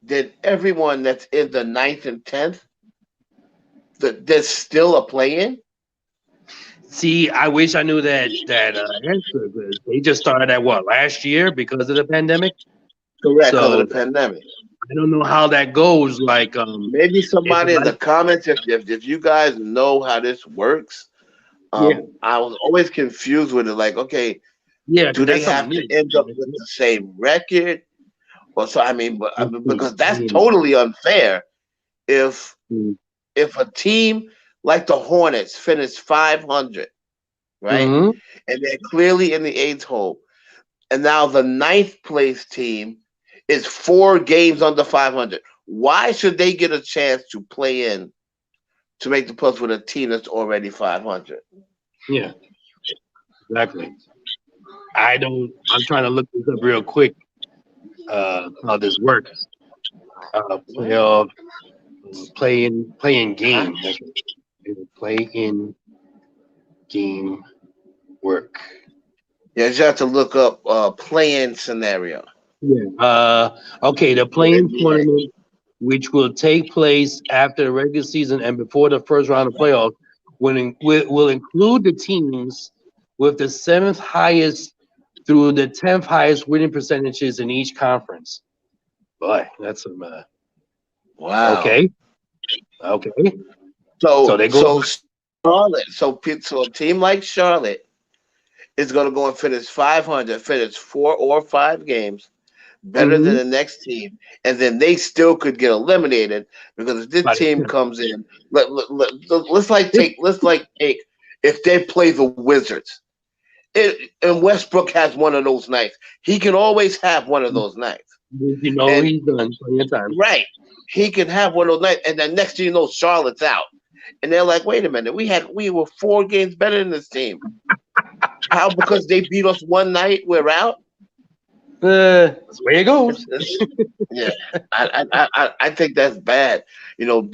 than everyone that's in the 9th and 10th, there's still a play-in? See, I wish I knew that answer, because they just started at last year because of the pandemic? Correct, because of the pandemic. I don't know how that goes. Like, maybe somebody in the comments, if you guys know how this works, I was always confused with it. Like, okay, do they have to end up with the same record? Or so I mean, because that's totally unfair. If a team like the Hornets finished 500, right, and they're clearly in the 8th hole, and now the 9th place team is 4 games under 500. Why should they get a chance to play in to make the plus with a team that's already 500? Yeah, exactly. I'm trying to look this up real quick. How this works? Play in game. Play in game work? Yeah, you have to look up play-in scenario. Yeah. Okay, the playing tournament, which will take place after the regular season and before the first round of playoffs, will include the teams with the 7th highest through the 10th highest winning percentages in each conference. Boy, that's some. Wow. Okay. So they go. Charlotte. So a team like Charlotte is going to go and finish 500, finish 4 or 5 games better than the next team, and then they still could get eliminated because if this team comes in, let's take if they play the Wizards, and Westbrook has one of those nights. He can always have one of those nights. You know, he's done plenty of time. Right. He can have one of those nights, and then next thing you know, Charlotte's out. And they're like, wait a minute, we were 4 games better than this team. How? Because they beat us one night, we're out? That's the way it goes. Yeah, I think that's bad. You know,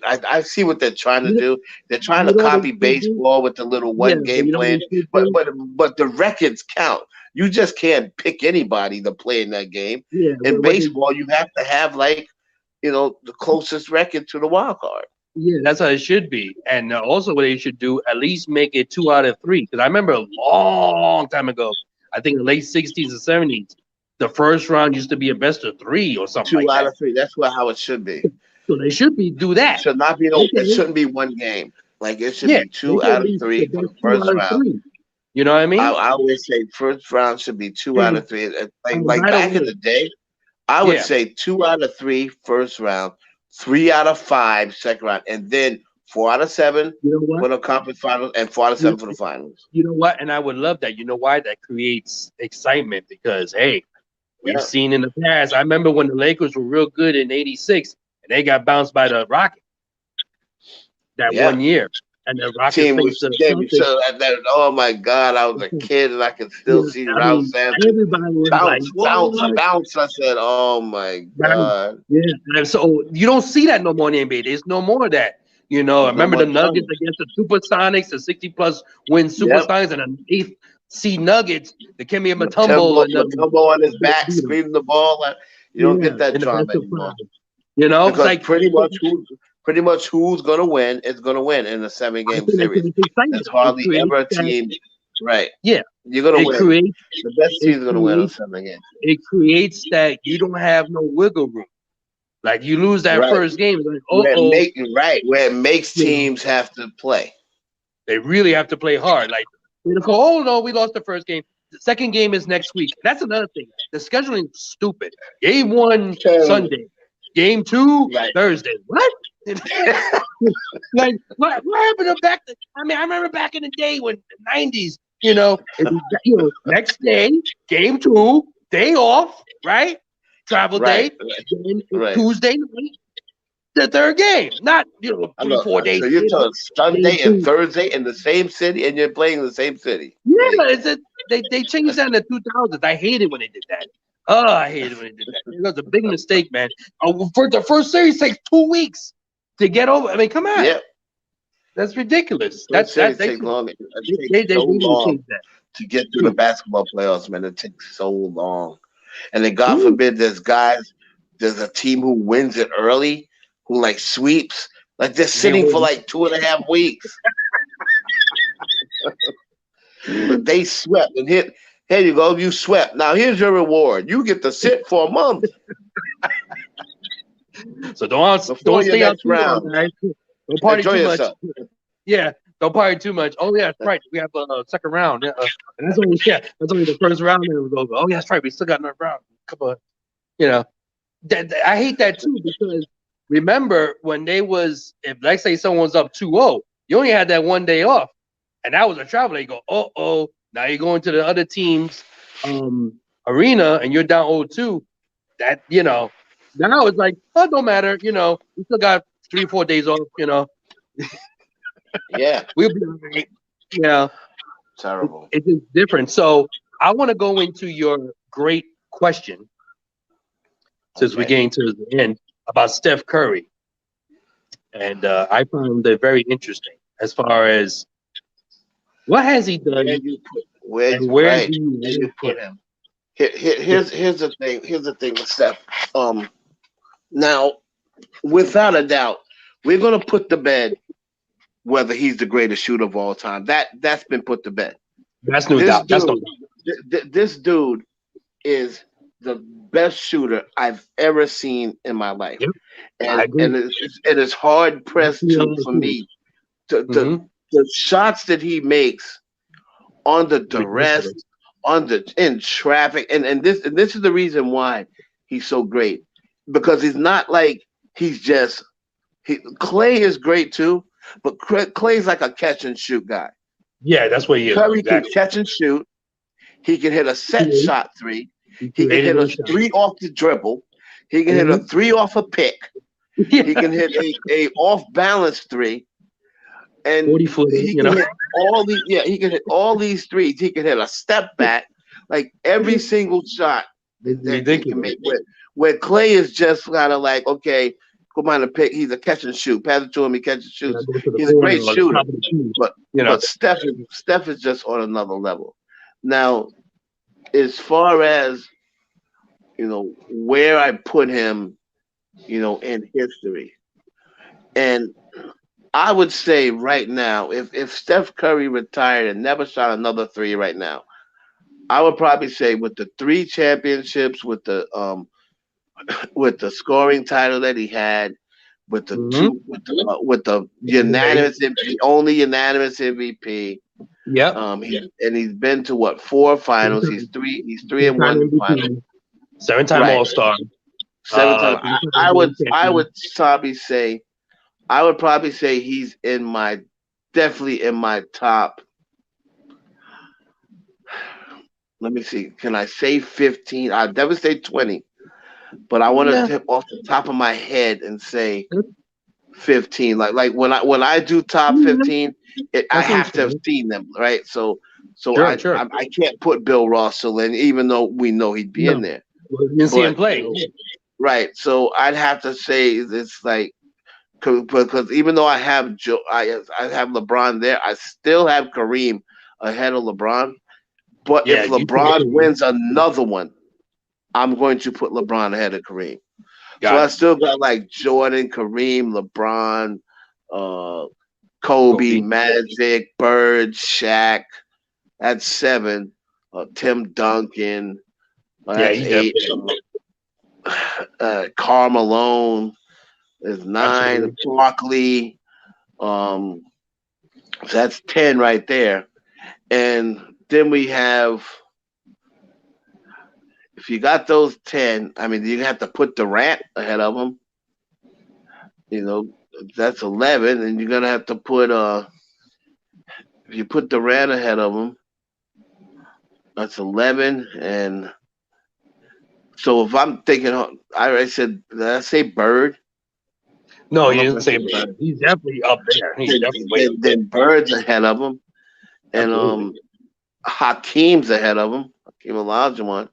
I see what they're trying to do. They're trying to copy baseball with the little one-game plan, but the records count. You just can't pick anybody to play in that game. Yeah, in baseball, you have to have the closest record to the wild card. Yeah, that's how it should be. And also what they should do, at least make it 2 out of 3. Because I remember a long time ago, I think the late 60s or 70s, the first round used to be a best of 3 or something 2 like out that. of 3. That's how it should be. So they should do that. It should not be it shouldn't be one game. Like it should be 2 out of 3 for the first round. You know what I mean? I always say first round should be 2 out of 3. Like back in the day, I would say 2 out of 3 first round, 3 out of 5 second round, and then 4 out of 7 for the conference finals and 4 out of 7 for the finals. You know what? And I would love that. You know why? That creates excitement because, hey, we've seen in the past. I remember when the Lakers were real good in '86 and they got bounced by the Rockets that one year. And the Rockets team was oh my God, I was a kid and I can still see Ralph Sampson. Everybody was bounce. I said, oh my God. Yeah. And so you don't see that no more in the NBA. There's no more of that. You know, I remember the Nuggets against the Supersonics, the 60+ win Supersonics, and the 8th seed Nuggets, the Kemba Mutombo on his back, screaming the ball. You don't get that drama anymore. You know, because like pretty much who's gonna win is gonna win in a 7-game series. There's hardly ever a team, right? Yeah, you're gonna win. The best team's gonna win in 7 games. It creates that you don't have no wiggle room. Like you lose that first game, it's like, where it makes teams have to play. They really have to play hard. Like they go, oh no, we lost the first game. The second game is next week. That's another thing. The scheduling is stupid. Game 1 Sunday, game 2 Thursday. What? Like what happened to back? I remember back in the day when the '90s, next day, game 2, day off, right? Travel day, Tuesday night, the third game, not 3-4 days. So you're talking Sunday and Thursday in the same city, and you're playing in the same city. Yeah, they changed that in the 2000s. I hated when they did that. Oh, I hated when they did that. It was a big mistake, man. For the first series takes 2 weeks to get over. I mean, come on. Yeah. That's ridiculous. They take long. It takes so long to get through the basketball playoffs, man. It takes so long. And then God forbid there's a team who wins it early, who like sweeps. Like they're sitting for like 2.5 weeks. But they swept and here you go, you swept. Now here's your reward. You get to sit for a month. So don't stay out too long, guys. Don't party too much. Yeah, don't party too much. Oh yeah, that's right. We have a second round. And that's only the first round. And it was over. Oh yeah, that's right. We still got another round. Come on, I hate that too because remember when if let's say someone's up 2-0, you only had that 1 day off, and that was a travel. You go, now you're going to the other team's arena and you're down 0-2. That now it's like, oh, don't matter. We still got 3-4 days off. Yeah, we'll be all right. Terrible. It's just different. So I want to go into your great question since we're getting to the end about Steph Curry, and I found it very interesting as far as What has he done, and where do you where you rank put him? him? Here's the thing. Here's the thing with Steph. Now, without a doubt, we're gonna put to bed whether he's the greatest shooter of all time. That's been put to bed. That's no This doubt. That's no dude, doubt. this dude is the best shooter I've ever seen in my life, Yep, I and agree. it is hard pressed Yeah, to for me to mm-hmm. the shots that he makes under duress, Ridiculous. in traffic, and this is the reason why he's so great, because he's not like he's just Clay is great too, but Clay's like a catch and shoot guy. Yeah, that's what he is. Curry can Exactly. catch and shoot. He can hit a set Create, shot three. he He can created hit a those shots. three off the dribble. He can hit a Mm-hmm. three off a pick. He Yeah, can hit a off balance three, and 40-footer. he You can know, hit all these. Yeah, he can hit all these threes. He can hit a step back, like every single shot it's that he can ridiculous. make. Where Clay is just kind of like, okay, come on and pick. He's a catch and shoot. Pass it to him. He catches And I shoots. go to the He's a corner great or the shooter, top of the key. but You know, Steph is just on another level. Now, as far as where I put him, in history, and I would say right now, if Steph Curry retired and never shot another three right now, I would probably say with the three championships, with the scoring title that he had, with the mm-hmm. two, with the unanimous, the only unanimous MVP. Yep. He's been to what, four finals? He's three and Three-time one final. MVP, seven-time Right, All-Star, 7 time. three-time NBA I champion. would probably say he's definitely in my top. Let me see. Can I say 15? I'd never say 20, but I want to Yeah. tip off the top of my head and say 15. Like when I do top Yeah. 15, I That's have to have understandable. seen them, right? So Sure, sure. I can't put Bill Russell in, even though we know he'd be No, in there. well, you didn't see him But play. right, so I'd have to say it's like, because even though I have I have LeBron there, I still have Kareem ahead of LeBron. But if Yeah, you LeBron wins another one, I'm going to put LeBron ahead of Kareem. So I got still got like Jordan, Kareem, LeBron, Kobe, Kobe. Magic, Bird, Shaq. That's 7. Tim Duncan. Yeah, That's he's 8. definitely Karl Malone is 9. absolutely. Barkley. So that's 10 right there. And then we have, if you got those 10, I mean, you have to put Durant ahead of them. That's 11, and you're gonna have to put if you put Durant ahead of them, that's 11. And so if I'm thinking, I already said, did I say Bird? No, I don't you know didn't if I say said Bird. Bird. He's definitely up there. He's definitely way up there. Then Bird's ahead of him, and Absolutely. Hakeem's ahead of him. Hakeem Olajuwon,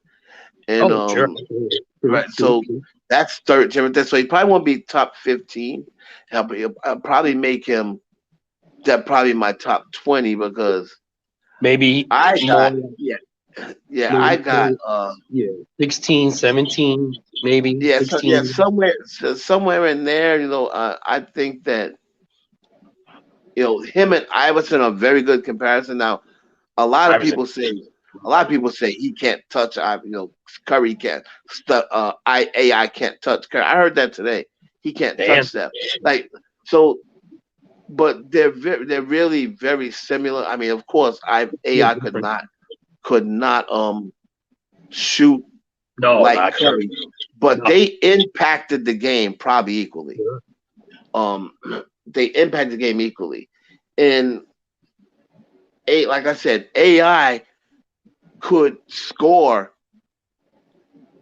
and Oh, sure. Absolutely. True, right. true, So true. that's 13. So he probably won't be top 15. I'll probably make him that probably my top 20, because Maybe I more, got I maybe, got 16, 17, maybe so, 16. somewhere in there. I think that him and Iverson are very good comparison. Now, a lot of Iverson. people say he can't touch. Curry can't. AI can't touch Curry. I heard that today. He can't Damn. touch that. Like, so, but they're really very similar. I mean, of course, AI could not shoot No, like not Curry. Curry, but No. they impacted the game probably equally. Sure. They impacted the game equally, and like I said, AI could score,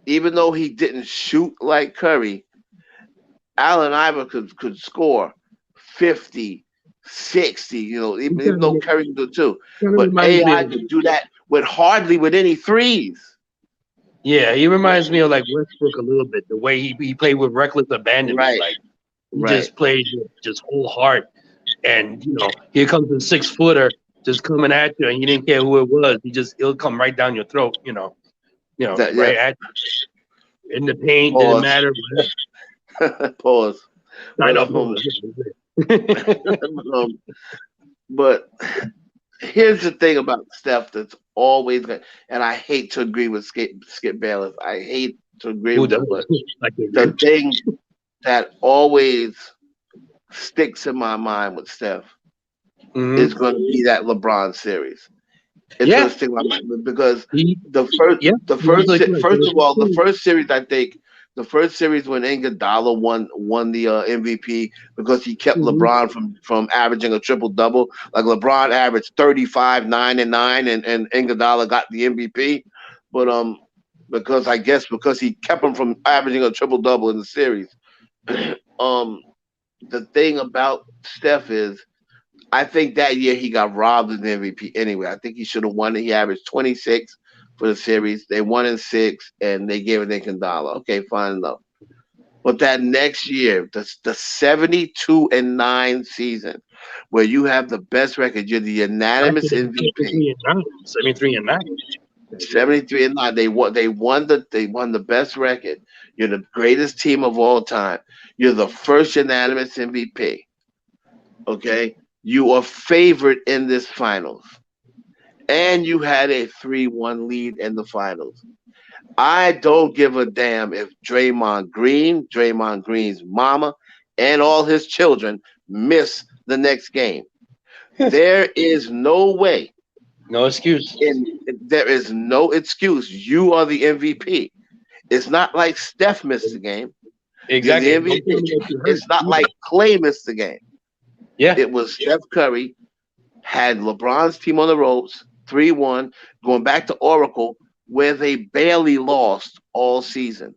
even though he didn't shoot like Curry. Allen Iverson could score 50, 60, even though Curry could do it too. But AI could do that with any threes. Yeah, he reminds me of like Westbrook a little bit. The way he played with reckless abandonment, Right. like he just played with just whole heart. And here comes the 6-footer just coming at you, and you didn't care who it was. It'll come right down your throat. That, Right yeah. at you. In the paint, didn't Pause. matter. Pause. I But, know. but here's the thing about Steph that's always good, and I hate to agree with Skip Bayless. I hate to agree Who with him, does? but Like the thing that always sticks in my mind with Steph is going to be that LeBron series. It's going to stick in my mind because first of all, the first series, I think the first series when Iguodala won the MVP because he kept LeBron from averaging a triple double. Like LeBron averaged 35, 9 and 9, and Iguodala got the MVP. But because he kept him from averaging a triple double in the series. The thing about Steph is, I think that year he got robbed of the MVP anyway. I think he should have won it. He averaged 26 for the series. They won in 6, and they gave it to Iguodala. Okay, fine enough. But that next year, the 72-9 season, where you have the best record, you're the unanimous MVP. 73-9. 73-9. They won the best record. You're the greatest team of all time. You're the first unanimous MVP. Okay? You are favored in this finals. And you had a 3-1 lead in the finals. I don't give a damn if Draymond Green's mama, and all his children miss the next game. There is no way. No excuse. There is no excuse. You are the MVP. It's not like Steph missed the game. Exactly. You're the MVP. It's not like Clay missed the game. Yeah. It was Steph Curry, had LeBron's team on the ropes, 3-1, going back to Oracle, where they barely lost all season.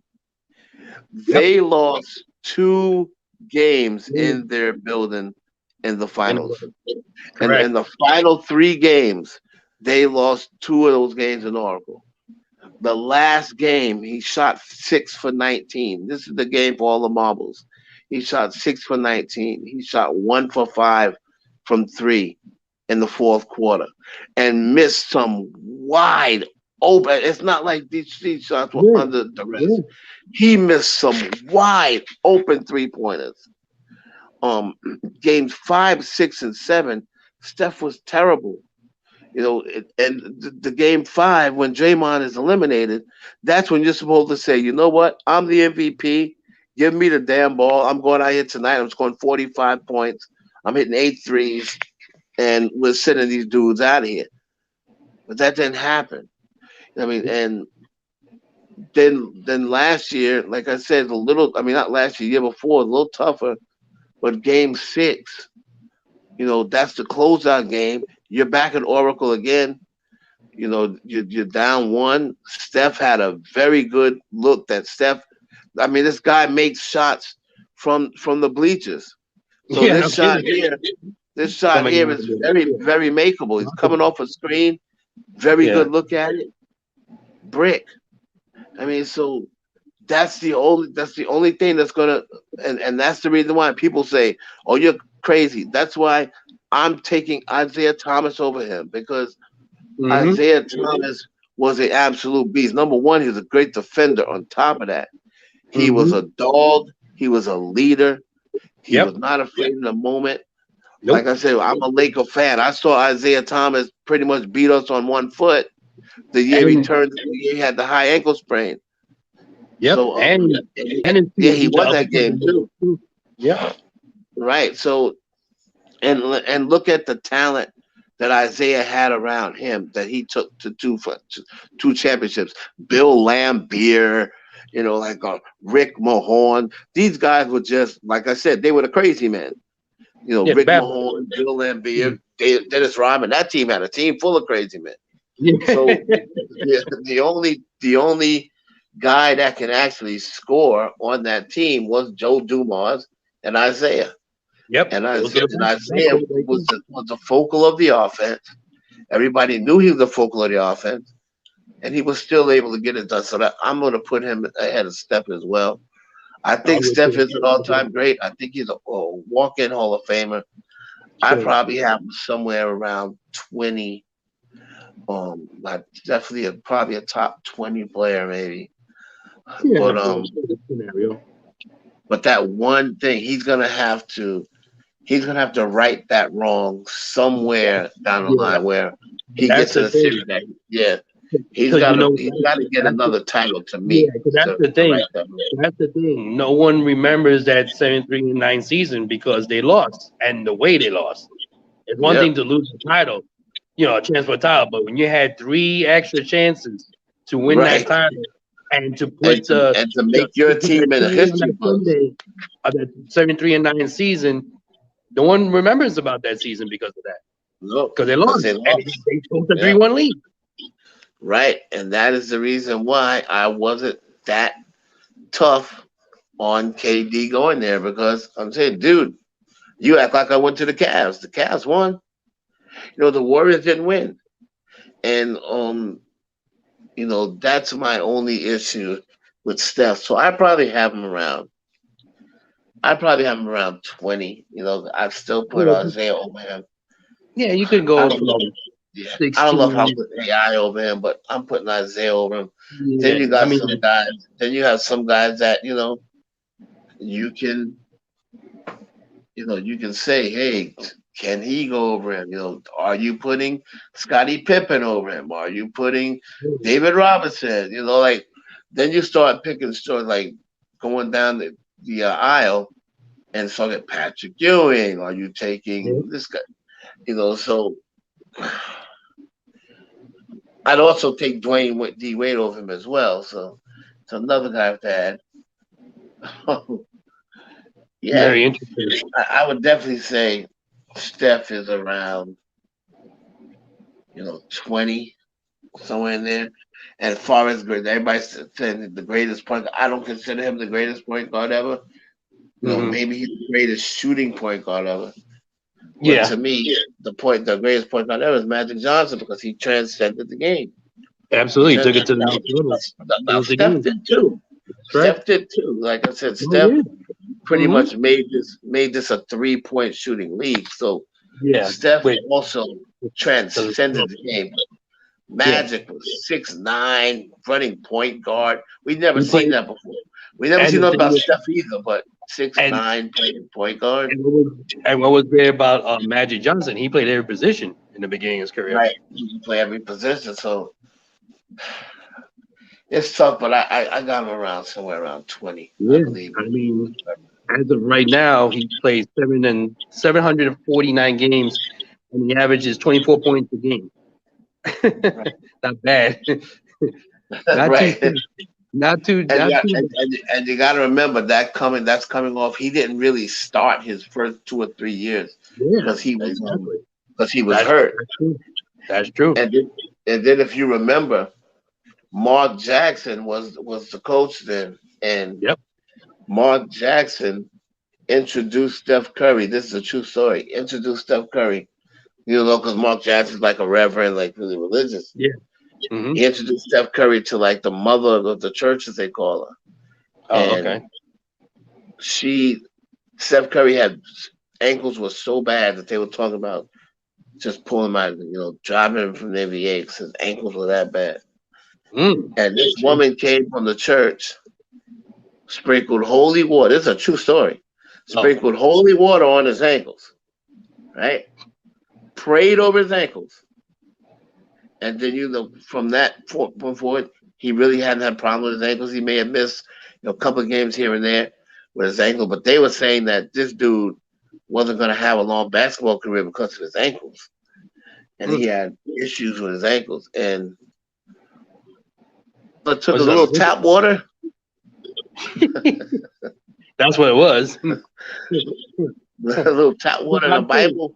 They lost 2 games in their building in the finals. And in the final 3 games, they lost 2 of those games in Oracle. The last game, he shot 6 for 19. This is the game for all the marbles. He shot 6 for 19. He shot 1 for 5 from 3 in the fourth quarter and missed some wide open. It's not like these shots were under duress. He missed some wide open 3-pointers. Games 5, 6, and 7, Steph was terrible. And the game 5, when Draymond is eliminated, that's when you're supposed to say, you know what? I'm the MVP. Give me the damn ball. I'm going out here tonight. I'm scoring 45 points. I'm hitting 8 threes, and we're sending these dudes out of here. But that didn't happen. I mean, and then last year, like I said, not last year, year before, a little tougher. But game 6, that's the closeout game. You're back at Oracle again. You're down 1. Steph had a very good look. This guy makes shots from the bleachers. So this shot here is very, very makeable. He's coming off a screen. Very good look at it. Brick. So that's the only thing that's gonna, and that's the reason why people say, "Oh, you're crazy." That's why I'm taking Isaiah Thomas over him, because Isaiah Thomas was an absolute beast. Number one, he was a great defender. On top of that, he was a dog. He was a leader. He was not afraid in the moment. Nope. Like I said, I'm a Laker fan. I saw Isaiah Thomas pretty much beat us on 1 foot the year he had the high ankle sprain. Yep. So, he won that game too. Yeah. Right. So, and look at the talent that Isaiah had around him that he took to 2 championships. Bill Laimbeer, Rick Mahorn. These guys were just, like I said, they were the crazy men. Rick Mahorn, Bill Laimbeer, Dennis Rodman. That team had a team full of crazy men. So the only guy that can actually score on that team was Joe Dumars and Isaiah. Yep. And Isaiah was the focal of the offense. Everybody knew he was the focal of the offense, and he was still able to get it done. So I'm going to put him ahead of Steph as well. I think Steph is an all-time great. I think he's a walk-in Hall of Famer. I So probably have him somewhere around 20. Like definitely probably a top 20 player maybe. yeah, But for the scenario. but that one thing he's gonna have to right that wrong somewhere down the Yeah, line where but he that's gets to the the thing, series that yeah he's because gotta he's gotta get that's the, another title to yeah, me because that's to, the to thing. right that wrong. That's the thing. No one remembers that 7-3-9 season because they lost and the way they lost. It's one Yep. thing to lose the title, a chance for a title, but when you had three extra chances to win that Right. title and to And put to the and to to, make to your put that team in the cherry on history that books. Sunday of that 7-3-9 season, no one remembers about that season because of that. No, Because they because lost they and lost. they took the Yeah. 3-1 lead. Right. And that is the reason why I wasn't that tough on KD going there because I'm saying, dude, you act like I went to the Cavs. The Cavs won. The Warriors didn't win. And that's my only issue with Steph. So I probably have him around 20. I've still put Isaiah over him. Yeah, you could I go don't love from yeah. I don't love how 16. I put AI over him, but I'm putting Isaiah over him. Then Yeah, you I got mean, some guys. Then you have some guys that you can you can say, hey, can he go over him? Are you putting Scottie Pippen over him? Are you putting David Robinson? Like then you start picking stores like going down the aisle and start at Patrick Ewing. Are you yeah, taking this guy? So I'd also take Dwayne D Wade over him as well. So it's another guy to add. Yeah, very interesting. I would definitely say Steph is around 20 somewhere in there. And as far as great, everybody's saying the greatest point. I don't consider him the greatest point guard ever. Hmm. Maybe he's the greatest shooting point guard ever. But Yeah, to me, the greatest point guard ever is Magic Johnson because he transcended the game. He absolutely. Took it to transcended the next level. now Changed the Steph game. did too. That's right. Steph did too. Like I said, Oh Steph yeah. pretty Hmm. much made this a 3-point shooting league. So Yeah. Steph Wait. also Because transcended the game. yeah, Magic was 6'9", running point guard. We'd never he seen played. that before. We never And seen the nothing thing about is, Steph either, but six and nine playing point guard. what was great about Magic Johnson? He played every position in the beginning of his career. Right. He can play every position. So it's tough, but I got him around somewhere around 20, I Yeah. believe. I mean, as of right now, he plays 749 games, and he averages 24 points a game. Not bad. Not too Right. shabby. Not too. And Not yeah, too. and you got to remember that's coming off. He didn't really start his first 2 or 3 years Yeah. because he was Exactly. because he was That's hurt. true. That's true. And then if you remember, Mark Jackson was the coach then, and Yep. Mark Jackson introduced Steph Curry. This is a true story. Introduced Steph Curry, because Mark Jackson's like a reverend, like really religious. Yeah. Hmm. He introduced Steph Curry to like the mother of the church, as they call her, Oh, and okay. she, Steph Curry had ankles was so bad that they were talking about just pulling him out, driving him from the NBA because his ankles were that bad. Mm. And this woman came from the church, sprinkled holy water. This is a true story. Oh. Sprinkled holy water on his ankles, right? Prayed over his ankles. And then, from that point forward, he really hadn't had problems with his ankles. He may have missed a couple of games here and there with his ankle, but they were saying that this dude wasn't going to have a long basketball career because of his ankles. And he Mm. had issues with his ankles. And but took a Was it little tap water. That's what it was. A little tap But water in the I'm saying, Bible.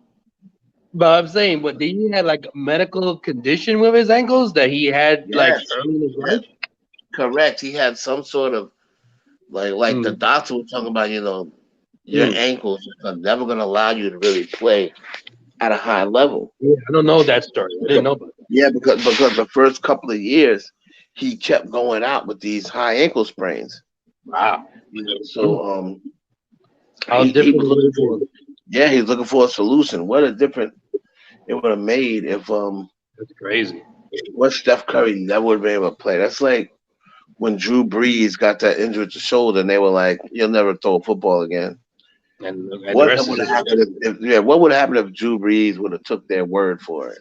but did he had like a medical condition with his ankles that he had like Yes, early in his yes, life? correct. He had some sort of like the Mm. doctor was talking about. Your Mm. ankles are never going to allow you to really play at a high level. Yeah, I don't know that story. I didn't know about that. Yeah, because the first couple of years he kept going out with these high ankle sprains. Wow. So Mm. How he was different would looking it for be? Yeah, he's looking for a solution. What a difference it would have made if That's crazy. what Steph Curry never would have been able to play. That's like when Drew Brees got that injury to the shoulder, and they were like, "You'll never throw a football again." And the What rest would is have just happened if what would have happened if Drew Brees would have took their word for it?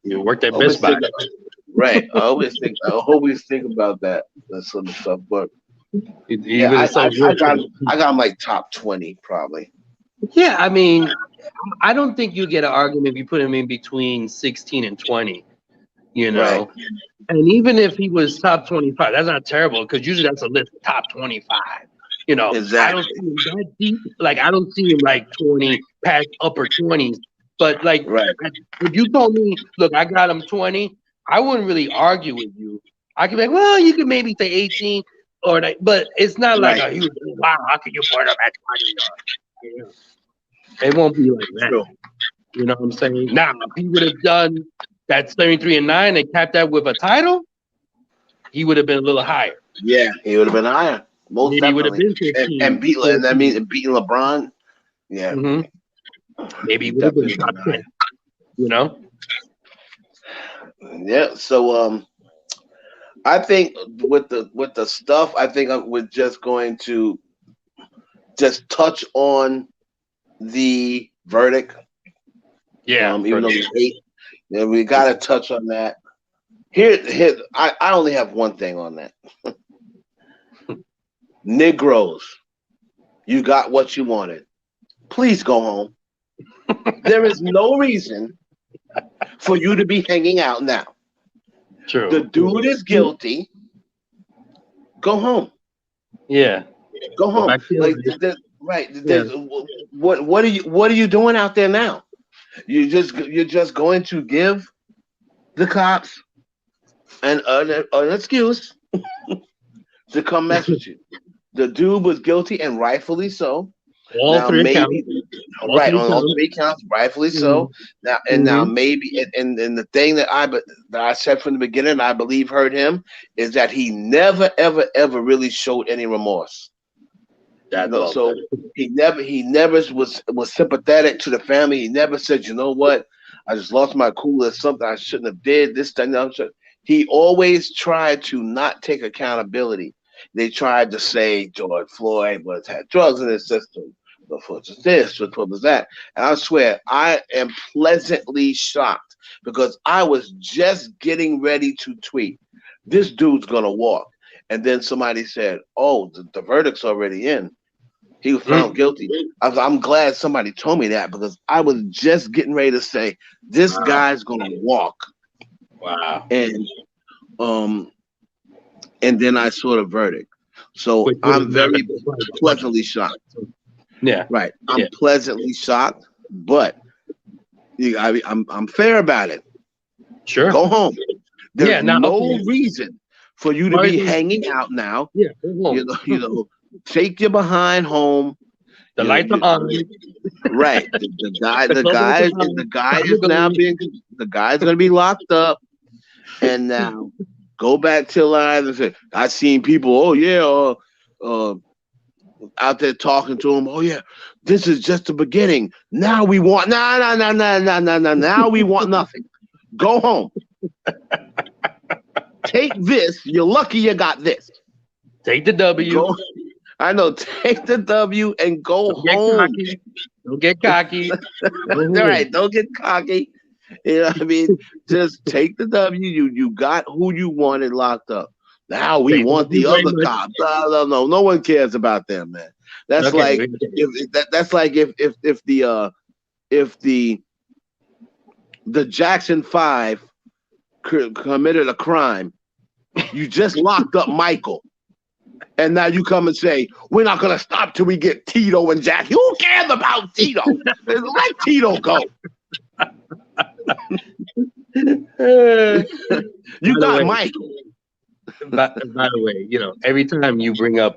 you work that Always Best Buy. think, right? I always think about that sort of stuff. But He yeah, would have sold real quick. I got him like top 20 probably. Yeah, I mean, I don't think you get an argument if you put him in between 16 and 20, you Right, know. And even if he was top 25, that's not terrible because usually that's a list top 25. You know, I don't exactly. see him that deep. Like, I don't see him like 20, past upper 20s. But, like, Right, if you told me, look, I got him 20, I wouldn't really argue with you. I could be like, well, you could maybe say 18 or that, but it's not like right. a huge, wow, how can you put him at 20? Or, you know, it won't be like that. True. You know what I'm saying? Now, if he would have done that 73-9 and capped that with a title, he would have been a little higher. Yeah, he would have been higher, most Maybe he would have definitely. been 15. And that means beating LeBron. Yeah, Maybe he he would have been definitely top been 10. You know? higher. Yeah. So I think with the stuff, I think we're just going to just touch on the verdict. Yeah. Even though we hate, yeah, we got to touch on that. Here, I only have one thing on that. Negroes, you got what you wanted. Please go home. There is no reason for you to be hanging out now. True. The dude is guilty. Go home. Yeah. Go home. back to Like it. right. Yeah. What are you doing out there now? You're just going to give the cops an excuse to come mess with you. The dude was guilty and rightfully so. All Now three accounts. maybe All right three on all counts. three counts, rightfully so. Now now maybe and the thing that I said from the beginning, I believe hurt him is that he never ever really showed any remorse. That's No, so he never was sympathetic to the family. He never said, you know what, I just lost my cool. There's something I shouldn't have did. This thing, he always tried to not take accountability. They tried to say George Floyd had drugs in his system. What was this? What was that? And I swear, I am pleasantly shocked because I was just getting ready to tweet, this dude's gonna walk. And then somebody said, oh, the verdict's already in. He was found guilty. I'm glad somebody told me that because I was just getting ready to say, this guy's gonna walk. Wow. And then I saw the verdict. So I'm very pleasantly shocked. Yeah. Right. I'm pleasantly shocked, but I'm fair about it. Sure. Go home. There's no okay. reason for you to be hanging out now. Yeah. Go home. You know, take your behind home. The lights are on. Right. The guy is now the guy's gonna be locked up. And now go back to live and say, I seen people, out there talking to him. Oh yeah, this is just the beginning. Now we want no. Now we want nothing. Go home. Take this. You're lucky you got this. Take the W. I know. Take the W and go home. Don't get cocky. All right. Don't get cocky. You know what I mean? Just take the W. You got who you wanted locked up. Now we want the other cops. No one cares about them, man. That's like if the Jackson 5 committed a crime, you just locked up Michael, and now you come and say we're not gonna stop till we get Tito and Jackie. Who cares about Tito? Let Tito go. You got Michael. By the way, every time you bring up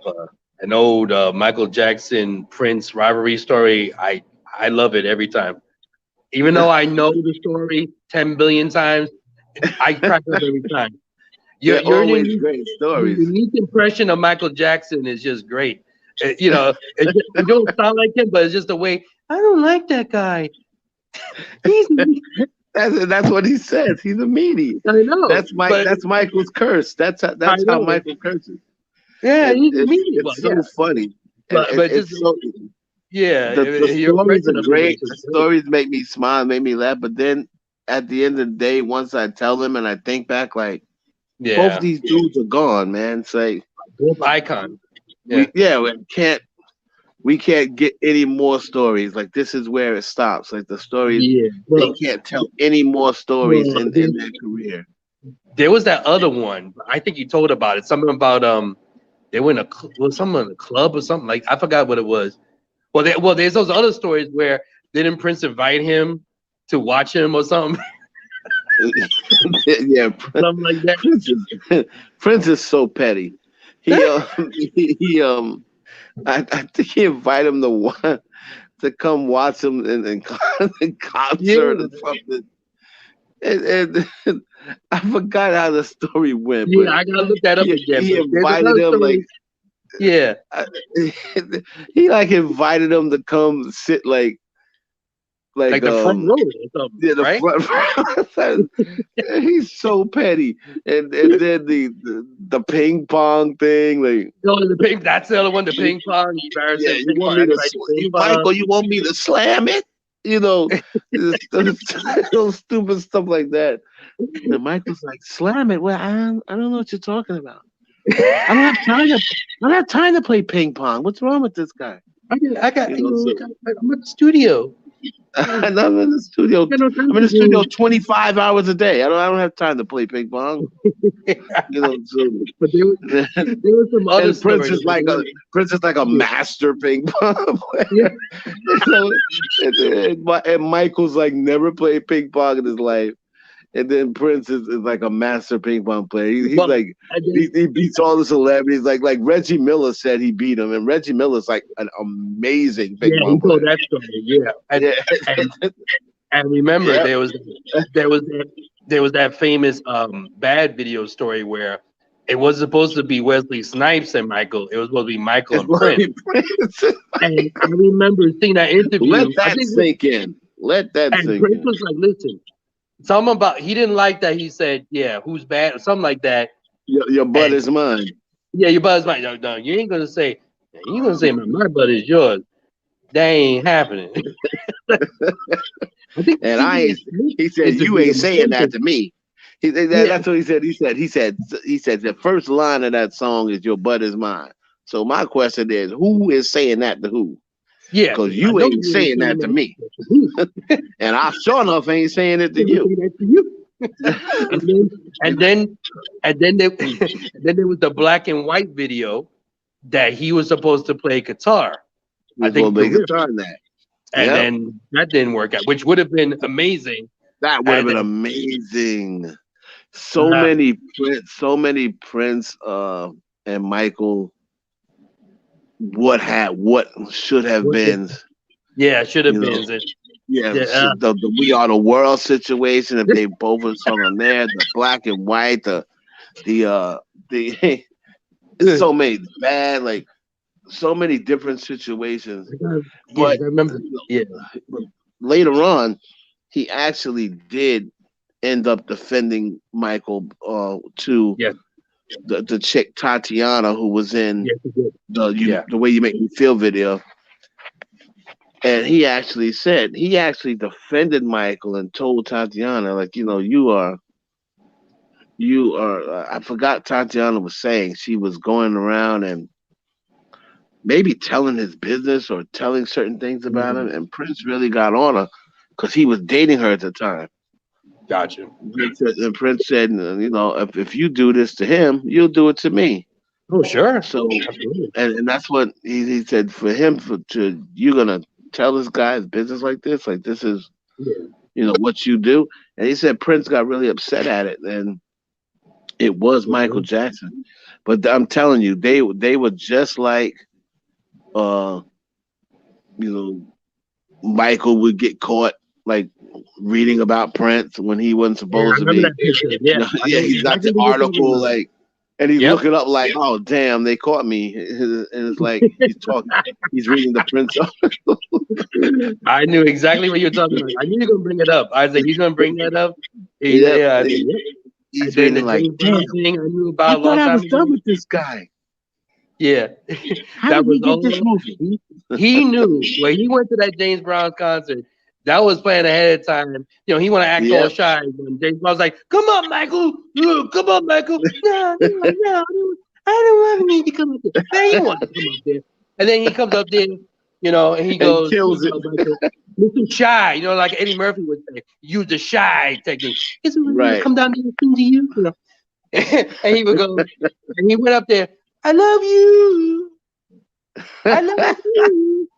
an old Michael Jackson Prince rivalry story, I love it every time. Even though I know the story 10 billion times, I crack up every time. Your always great stories. Your unique impression of Michael Jackson is just great. It don't sound like him, but it's just the way I don't like that guy. That's what he says. He's a meanie. I know. That's Michael's curse. That's how Michael curses. Yeah, he's a meanie. It's so funny. But it's just so, yeah, the stories are great. The stories make me smile, make me laugh. But then at the end of the day, once I tell them and I think back, like both these dudes are gone, man. It's like both icons. We can't get any more stories. Like this is where it stops. Like the stories, they can't tell any more stories in their career. There was that other one. I think you told about it. Something about they were in something in a club or something, like I forgot what it was. Well, there's those other stories where didn't Prince invite him to watch him or something? Yeah, something like that. Prince is so petty. I think he invited him to come watch him in concert or something. And I forgot how the story went. Yeah, I gotta look that up again. He invited him like, he like invited him to come sit like the front row or something. Yeah, the front. He's so petty. And then the ping pong thing, like that's the other one, the ping pong. Michael, you want me to slam it? You know, those stupid stuff like that. And Michael's like, slam it. Well, I don't know what you're talking about. I don't have time to play ping pong. What's wrong with this guy? I'm at the studio. I'm in the studio. I'm in the studio 25 hours a day. I don't have time to play ping pong. You know, but there was some other Prince is like a master ping pong player. And Michael's like never played ping pong in his life. And then Prince is like a master ping pong player. He beats all the celebrities. Like Reggie Miller said he beat him, and Reggie Miller's like an amazing ping pong player. That story. And remember, there was that famous bad video story where it was supposed to be Wesley Snipes and Michael. It was supposed to be Michael and Prince. And I remember seeing that interview. Let that sink in. Let that sink in. And Prince was like, "Listen." Something about he didn't like that. He said, "Yeah, who's bad?" or something like that. Your butt is mine. Yeah, your butt is mine. No, you ain't gonna say. You gonna say my butt is yours? That ain't happening. He said you ain't saying that to me. That's what he said. He said the first line of that song is "Your butt is mine." So my question is, who is saying that to who? Yeah, because you ain't saying that to me, and I sure enough ain't saying it to you. and then there was the black and white video that he was supposed to play guitar. I think guitar in that, and then that didn't work out, which would have been amazing. That would have been amazing. So many Prince and Michael. What should have been? Yeah, should have been. The We Are the World situation. If they both were sung on there, the black and white, the so many bad, like so many different situations. But I remember. But later on, he actually did end up defending Michael to. Yeah. The chick Tatiana, who was in the Way You Make Me Feel video, and he actually defended Michael and told Tatiana, like, you are. I forgot Tatiana was saying she was going around and maybe telling his business or telling certain things about him, and Prince really got on her because he was dating her at the time. Gotcha. And Prince said, if you do this to him, you'll do it to me. Oh, sure. So, and that's what he said for him you're gonna tell this guy his business like this is, what you do. And he said Prince got really upset at it, and it was Michael Jackson. But I'm telling you, they were just like, Michael would get caught like reading about Prince when he wasn't supposed to be. He's got the article and he's looking up like, oh damn, they caught me. And it's like he's reading the Prince article. I knew exactly what you were talking about. I knew you were gonna bring it up. I said he's gonna bring that up. Yep. Yeah. I said, yep. He's And then the reading like, James damn, Brown thing I knew I about a thought long I time was done ago. with this guy. Yeah, How that did he was get this all. movie? He knew when he went to that James Brown concert. That was planned ahead of time. You know, he want to act all Yep. shy. And James Brown was like, "Come on, Michael. Come on, Michael. No, I don't want to come up there." Man, he wanted to come up there. And then he comes up there, you know, and he And goes, kills it. Michael, Mr. Shy, you know, like Eddie Murphy would say, use the shy technique. Is it really Right. come down to sing to you? You know? And he would go, and he went up there, I love you. I love you.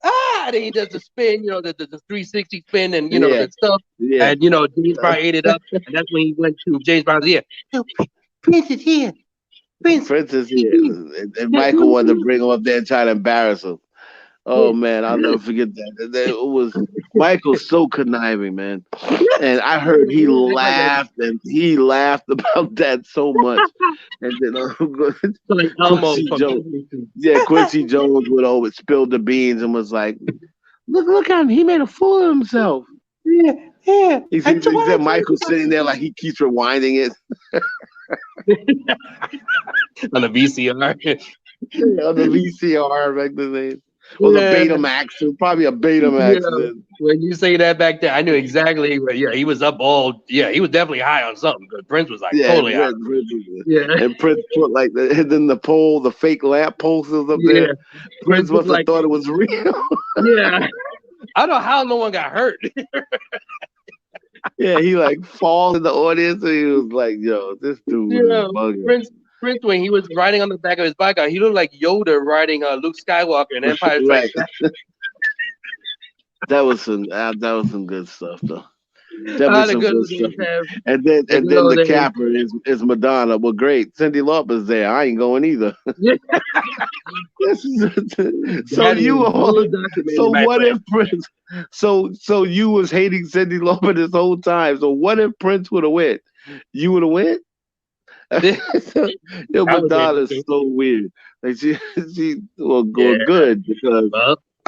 Ah, then he does the spin, you know, the 360 spin and, you know, Yeah. the stuff. Yeah. And, you know, James Brown ate it up. And that's when he went to James Brown's ear. "Oh, Prince is here. Prince. Prince is here. And Michael wanted to bring him up there and try to embarrass him. Oh man, I'll never forget that. It was Michael's so conniving, man. And I heard he laughed about that so much. And then Like Elmo Quincy from Jones, Sesame Street. Quincy Jones would always spill the beans and was like, "Look at him! He made a fool of himself." Yeah, yeah. He said Michael sitting there like he keeps rewinding it On the VCR. on the VCR back then, or the Betamax. It was probably a Betamax. Yeah. When you say that back there, I knew exactly. Yeah, he was up all. Yeah, he was definitely high on something. Because Prince was like totally high. Yeah, And Prince put like and then the pole, the fake lamp post was up yeah. there. Prince must have thought it was real. Yeah, I don't know how no one got hurt. Yeah, he like falls in the audience and he was like, "Yo, this dude is bugging." Prince, when he was riding on the back of his bike, he looked like Yoda riding Luke Skywalker in Empire Right. Strikes Back. That was some good stuff though. Definitely some good stuff. And then the capper is Madonna. Well, great. Cyndi Lauper's there. I ain't going either. So what if Prince? So you was hating Cyndi Lauper this whole time. So what if Prince would have went? You would have went. Yo, Madonna's so weird. Like she good because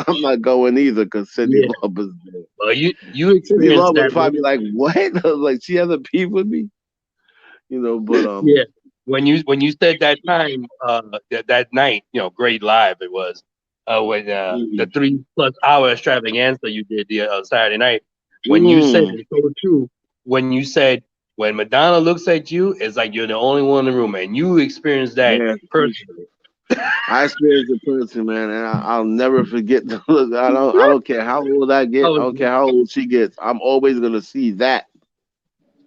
I'm not going either because Cyndi Lauper's there. Well, you Cyndi Lauper probably like what? Like she has a beef with me, you know. But yeah. When you said that time that night, you know, great live it was. When the 3+ hour extravaganza you did the Saturday night, when you said it's so true, when you said when Madonna looks at you, it's like you're the only one in the room, and you experienced that personally. I experienced it personally, man, and I'll never forget the look. I don't care how old I get. I don't care how old she gets. I'm always gonna see that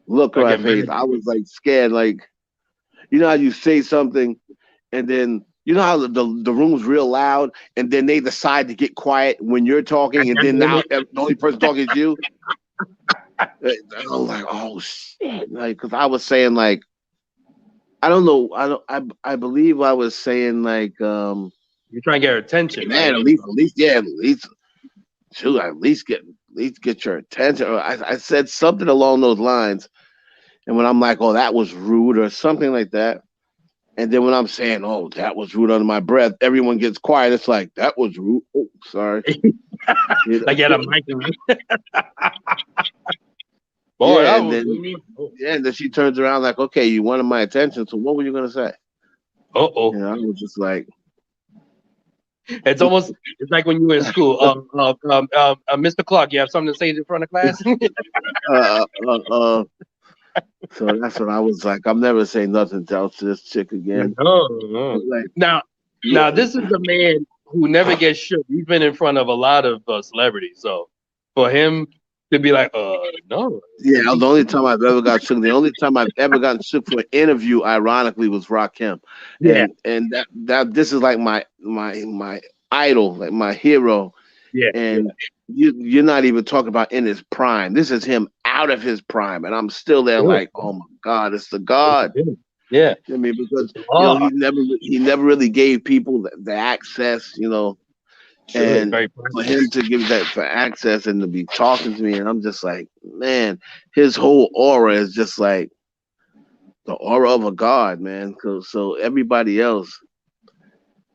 look on her face. I was like scared, like you know how you say something, and then you know how the room's real loud, and then they decide to get quiet when you're talking, and then now the only person talking is you. I was like, oh shit, like because I was saying like. I don't know. I believe I was saying like you're trying to get her attention. Man, right? at least shoot, at least get your attention. Or I said something along those lines. And when I'm like, oh, that was rude or something like that. And then when I'm saying, oh, that was rude under my breath, everyone gets quiet. It's like, that was rude. Oh, sorry. Like you had a mic on. Boy, and then she turns around like, okay, you wanted my attention, so what were you gonna say? Uh-oh. I was just like, it's like when you were in school. Mr. Clark, you have something to say in front of class? So that's what I was like. I'm never saying nothing else to this chick again. No. Like, now, this is a man who never gets shook. He's been in front of a lot of celebrities, so for him to be like, no. Yeah, the only time I've ever got shook, the only time I've ever gotten shook for an interview, ironically, was Rakim. Yeah. And that this is like my idol, like my hero. Yeah. And you're not even talking about in his prime. This is him out of his prime. And I'm still there like, oh my God, it's the God. Yeah. I mean, because he never really gave people the access, you know. And for him to give that for access and to be talking to me, and I'm just like, man, his whole aura is just like the aura of a god, man. So everybody else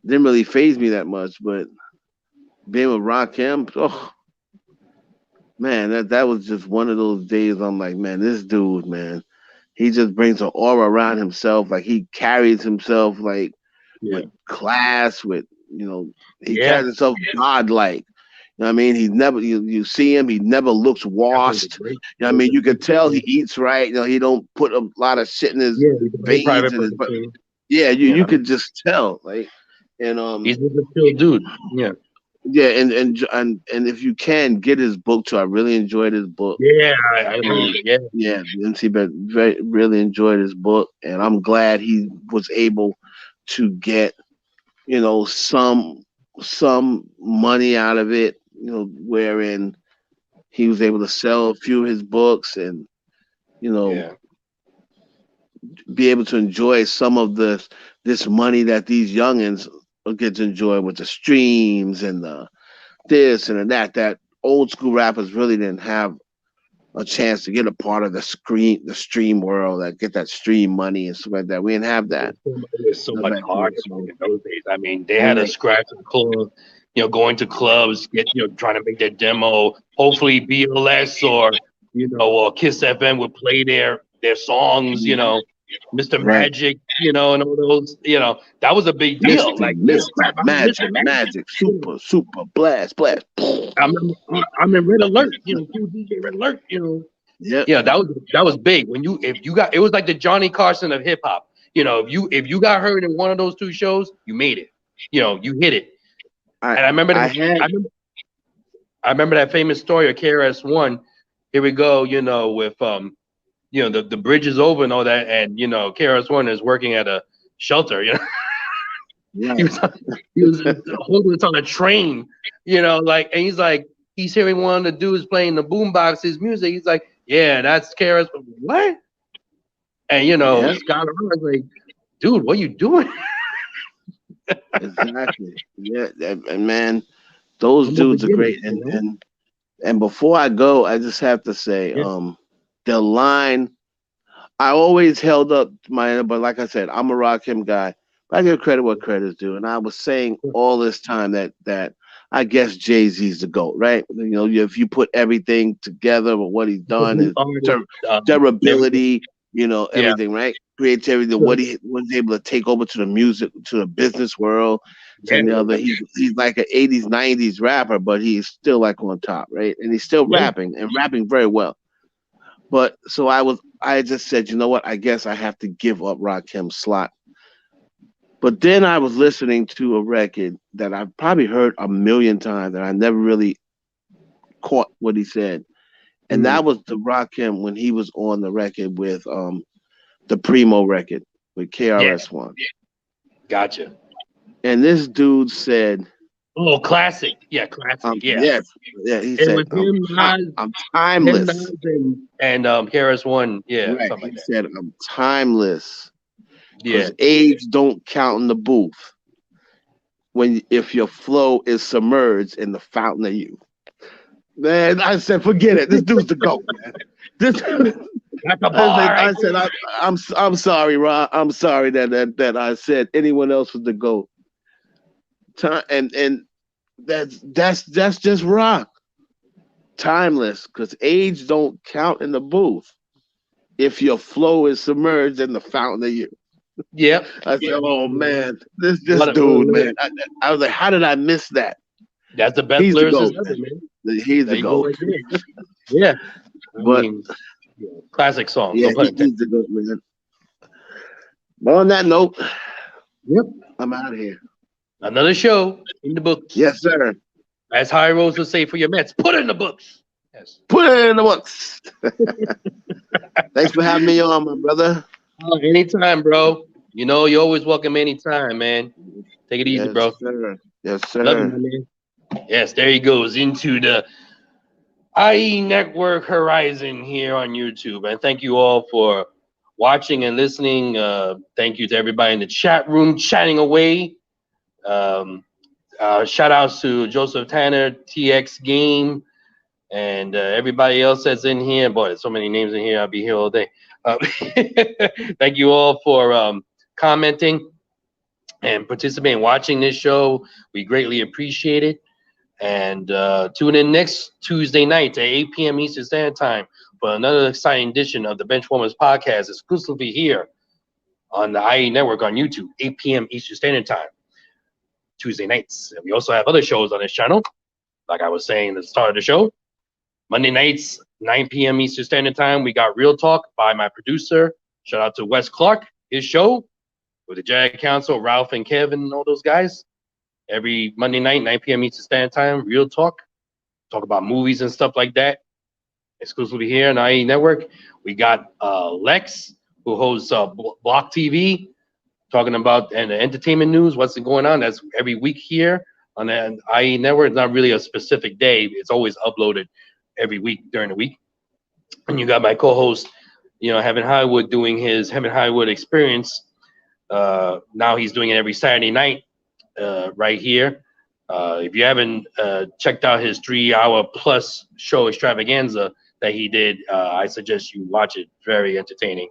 didn't really faze me that much, but being with Rakim, man, that was just one of those days. I'm like, man, this dude, man, he just brings an aura around himself. Like he carries himself like Yeah. with class, with he Yeah. carries himself godlike. You know what I mean? He's never you see him, he never looks That was a washed. great, You know what I that was mean? a You can great tell he person. eats right. He don't put a lot of shit in his Yeah, he's a very veins private and his person. yeah, you Yeah. could just tell. Like and He's just a chill dude. Yeah. yeah, and if you can get his book too, I really enjoyed his book. Yeah, I And heard. Yeah. yeah, MC Bet very really enjoyed his book, and I'm glad he was able to get some money out of it. Wherein he was able to sell a few of his books and you know Yeah. be able to enjoy some of this money that these youngins get to enjoy with the streams and the this and that old school rappers really didn't have a chance to get a part of the stream world, that get that stream money and stuff like that. We didn't have that It was so much back then. harder back So in those days. I mean, they had to right, scratch and claw, going to clubs, trying to make their demo. Hopefully, BLS or Kiss FM would play their songs. Mr. right. Magic, and all those. That was a big deal. Mister, Like, yeah, Mister, crap, I'm Magic, Mr. Magic. Magic, Super, Blast, Blast. I'm in Red Alert. Cool DJ Red Alert. Yep. Yeah, that was big. If you got, it was like the Johnny Carson of hip hop. If you got heard in one of those two shows, you made it. You hit it. I And I remember I that. had I remember that famous story of KRS-One. Here we go. With the bridge is over and all that, and KRS-One is working at a shelter. he right. was he was holding us on a train. And he's like, he's hearing one of the dudes playing the boombox, his music. He's like, yeah, that's KRS. What? And Yeah, Scott was like, dude, what are you doing? exactly. Yeah, and man, those From the dudes are beginning, great. And before I go, I just have to say, Yeah. the line I always held up my, but like I said, I'm a Rakim guy. But I give credit what credit's due, and I was saying all this time that I guess Jay-Z's the GOAT, right? If you put everything together with what he's done, his Artist, everything. durability, Yeah. everything, right? Creativity, what he was able to take over to the music, to the business world, Yeah. and the other. He's like an 80s, 90s rapper, but he's still like on top, right? And he's still Yeah. rapping and rapping very well. But so I just said, you know what? I guess I have to give up Rakim's slot. But then I was listening to a record that I've probably heard a million times, and I never really caught what he said. And Mm. that was the Rakim when he was on the record with the Primo record with Yeah. KRS-One. Gotcha. And this dude said, Oh, classic. Yeah, classic. Yeah. yes, yeah, he It said, was him, Nas, I'm him, timeless. Nas, and KRS-One. Yeah, Right. something He like that. said, I'm timeless. Yeah. Because age don't count in the booth if your flow is submerged in the fountain of youth. Man, I said, forget it. This dude's the GOAT, man. This That's a bar. I said, I'm sorry, Ron. I'm sorry that I said anyone else was the GOAT. And that's just rock. Timeless, because age don't count in the booth if your flow is submerged in the fountain of youth. Yep. I said, "Oh man, this What dude, man." I was like, "How did I miss that?" That's the best He's the lyricist GOAT, ever, man. man. He's There the you go GOAT. right there. Yeah. I But mean, classic song. yeah, No pun intended. he's the GOAT, man. But on that note, Yep. I'm out of here. Another show in the books. Yes, sir. As High Rose would say for your Mets, put it in the books. Yes. Put it in the books. Thanks for having me on, my brother. Oh, anytime, bro. You're always welcome anytime, man. Take it easy, Yes, bro. sir. Yes, Love you, sir. my man. Yes, there he goes into the IE Network Horizon here on YouTube. And thank you all for watching and listening. Thank you to everybody in the chat room chatting away. Shout outs to Joseph Tanner, TX Game, and everybody else that's in here. Boy, there's so many names in here. I'll be here all day. Thank you all for commenting and participating, watching this show. We greatly appreciate it. And tune in next Tuesday night at 8 p.m. Eastern Standard Time for another exciting edition of the Benchwarmers podcast, exclusively here on the IE Network on YouTube, 8 p.m. Eastern Standard Time, Tuesday nights. And we also have other shows on this channel, like I was saying at the start of the show. Monday nights, 9 p.m. Eastern Standard Time, we got Real Talk by my producer. Shout out to Wes Clark, his show with the Jag Council, Ralph and Kevin and all those guys. Every Monday night, 9 p.m. Eastern Standard Time, Real Talk. Talk about movies and stuff like that. Exclusively here on IE Network. We got Lex, who hosts Block TV, talking about and the entertainment news, what's going on. That's every week here on the IE Network. It's not really a specific day. It's always uploaded every week during the week. And you got my co-host, Heaven Hollywood, doing his Heaven Hollywood Experience. Now he's doing it every Saturday night right here. If you haven't checked out his 3-hour plus show extravaganza that he did, I suggest you watch it. Very entertaining.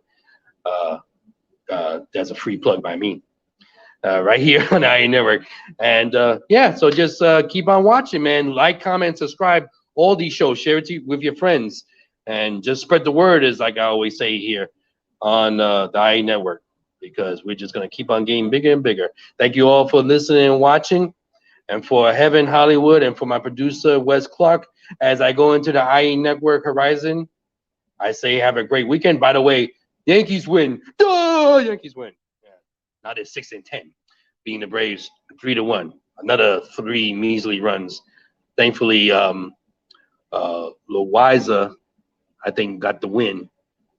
That's a free plug by me right here on the IE Network. And yeah, so just keep on watching, man. Like, comment, subscribe, all these shows. Share it with your friends. And just spread the word, as like I always say here on the IE Network, because we're just going to keep on getting bigger and bigger. Thank you all for listening and watching. And for Heaven Hollywood and for my producer, Wes Clark, as I go into the IE Network horizon, I say have a great weekend. By the way, Yankees win. Duh! Yankees win. Yeah. Now they're 6-10, beating the Braves 3-1. Another 3 measly runs. Thankfully, Loiza, I think, got the win.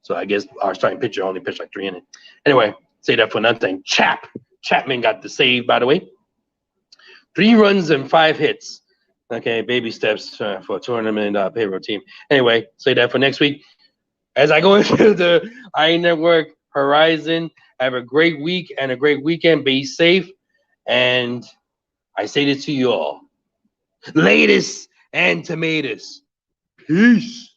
So I guess our starting pitcher only pitched like 3 innings. Anyway, say that for nothing. Chapman got the save, by the way. 3 runs and 5 hits. Okay, baby steps for a $200 million payroll team. Anyway, say that for next week. As I go into the IE Network horizon, have a great week and a great weekend. Be safe. And I say this to you all. Latest and tomatoes. Peace.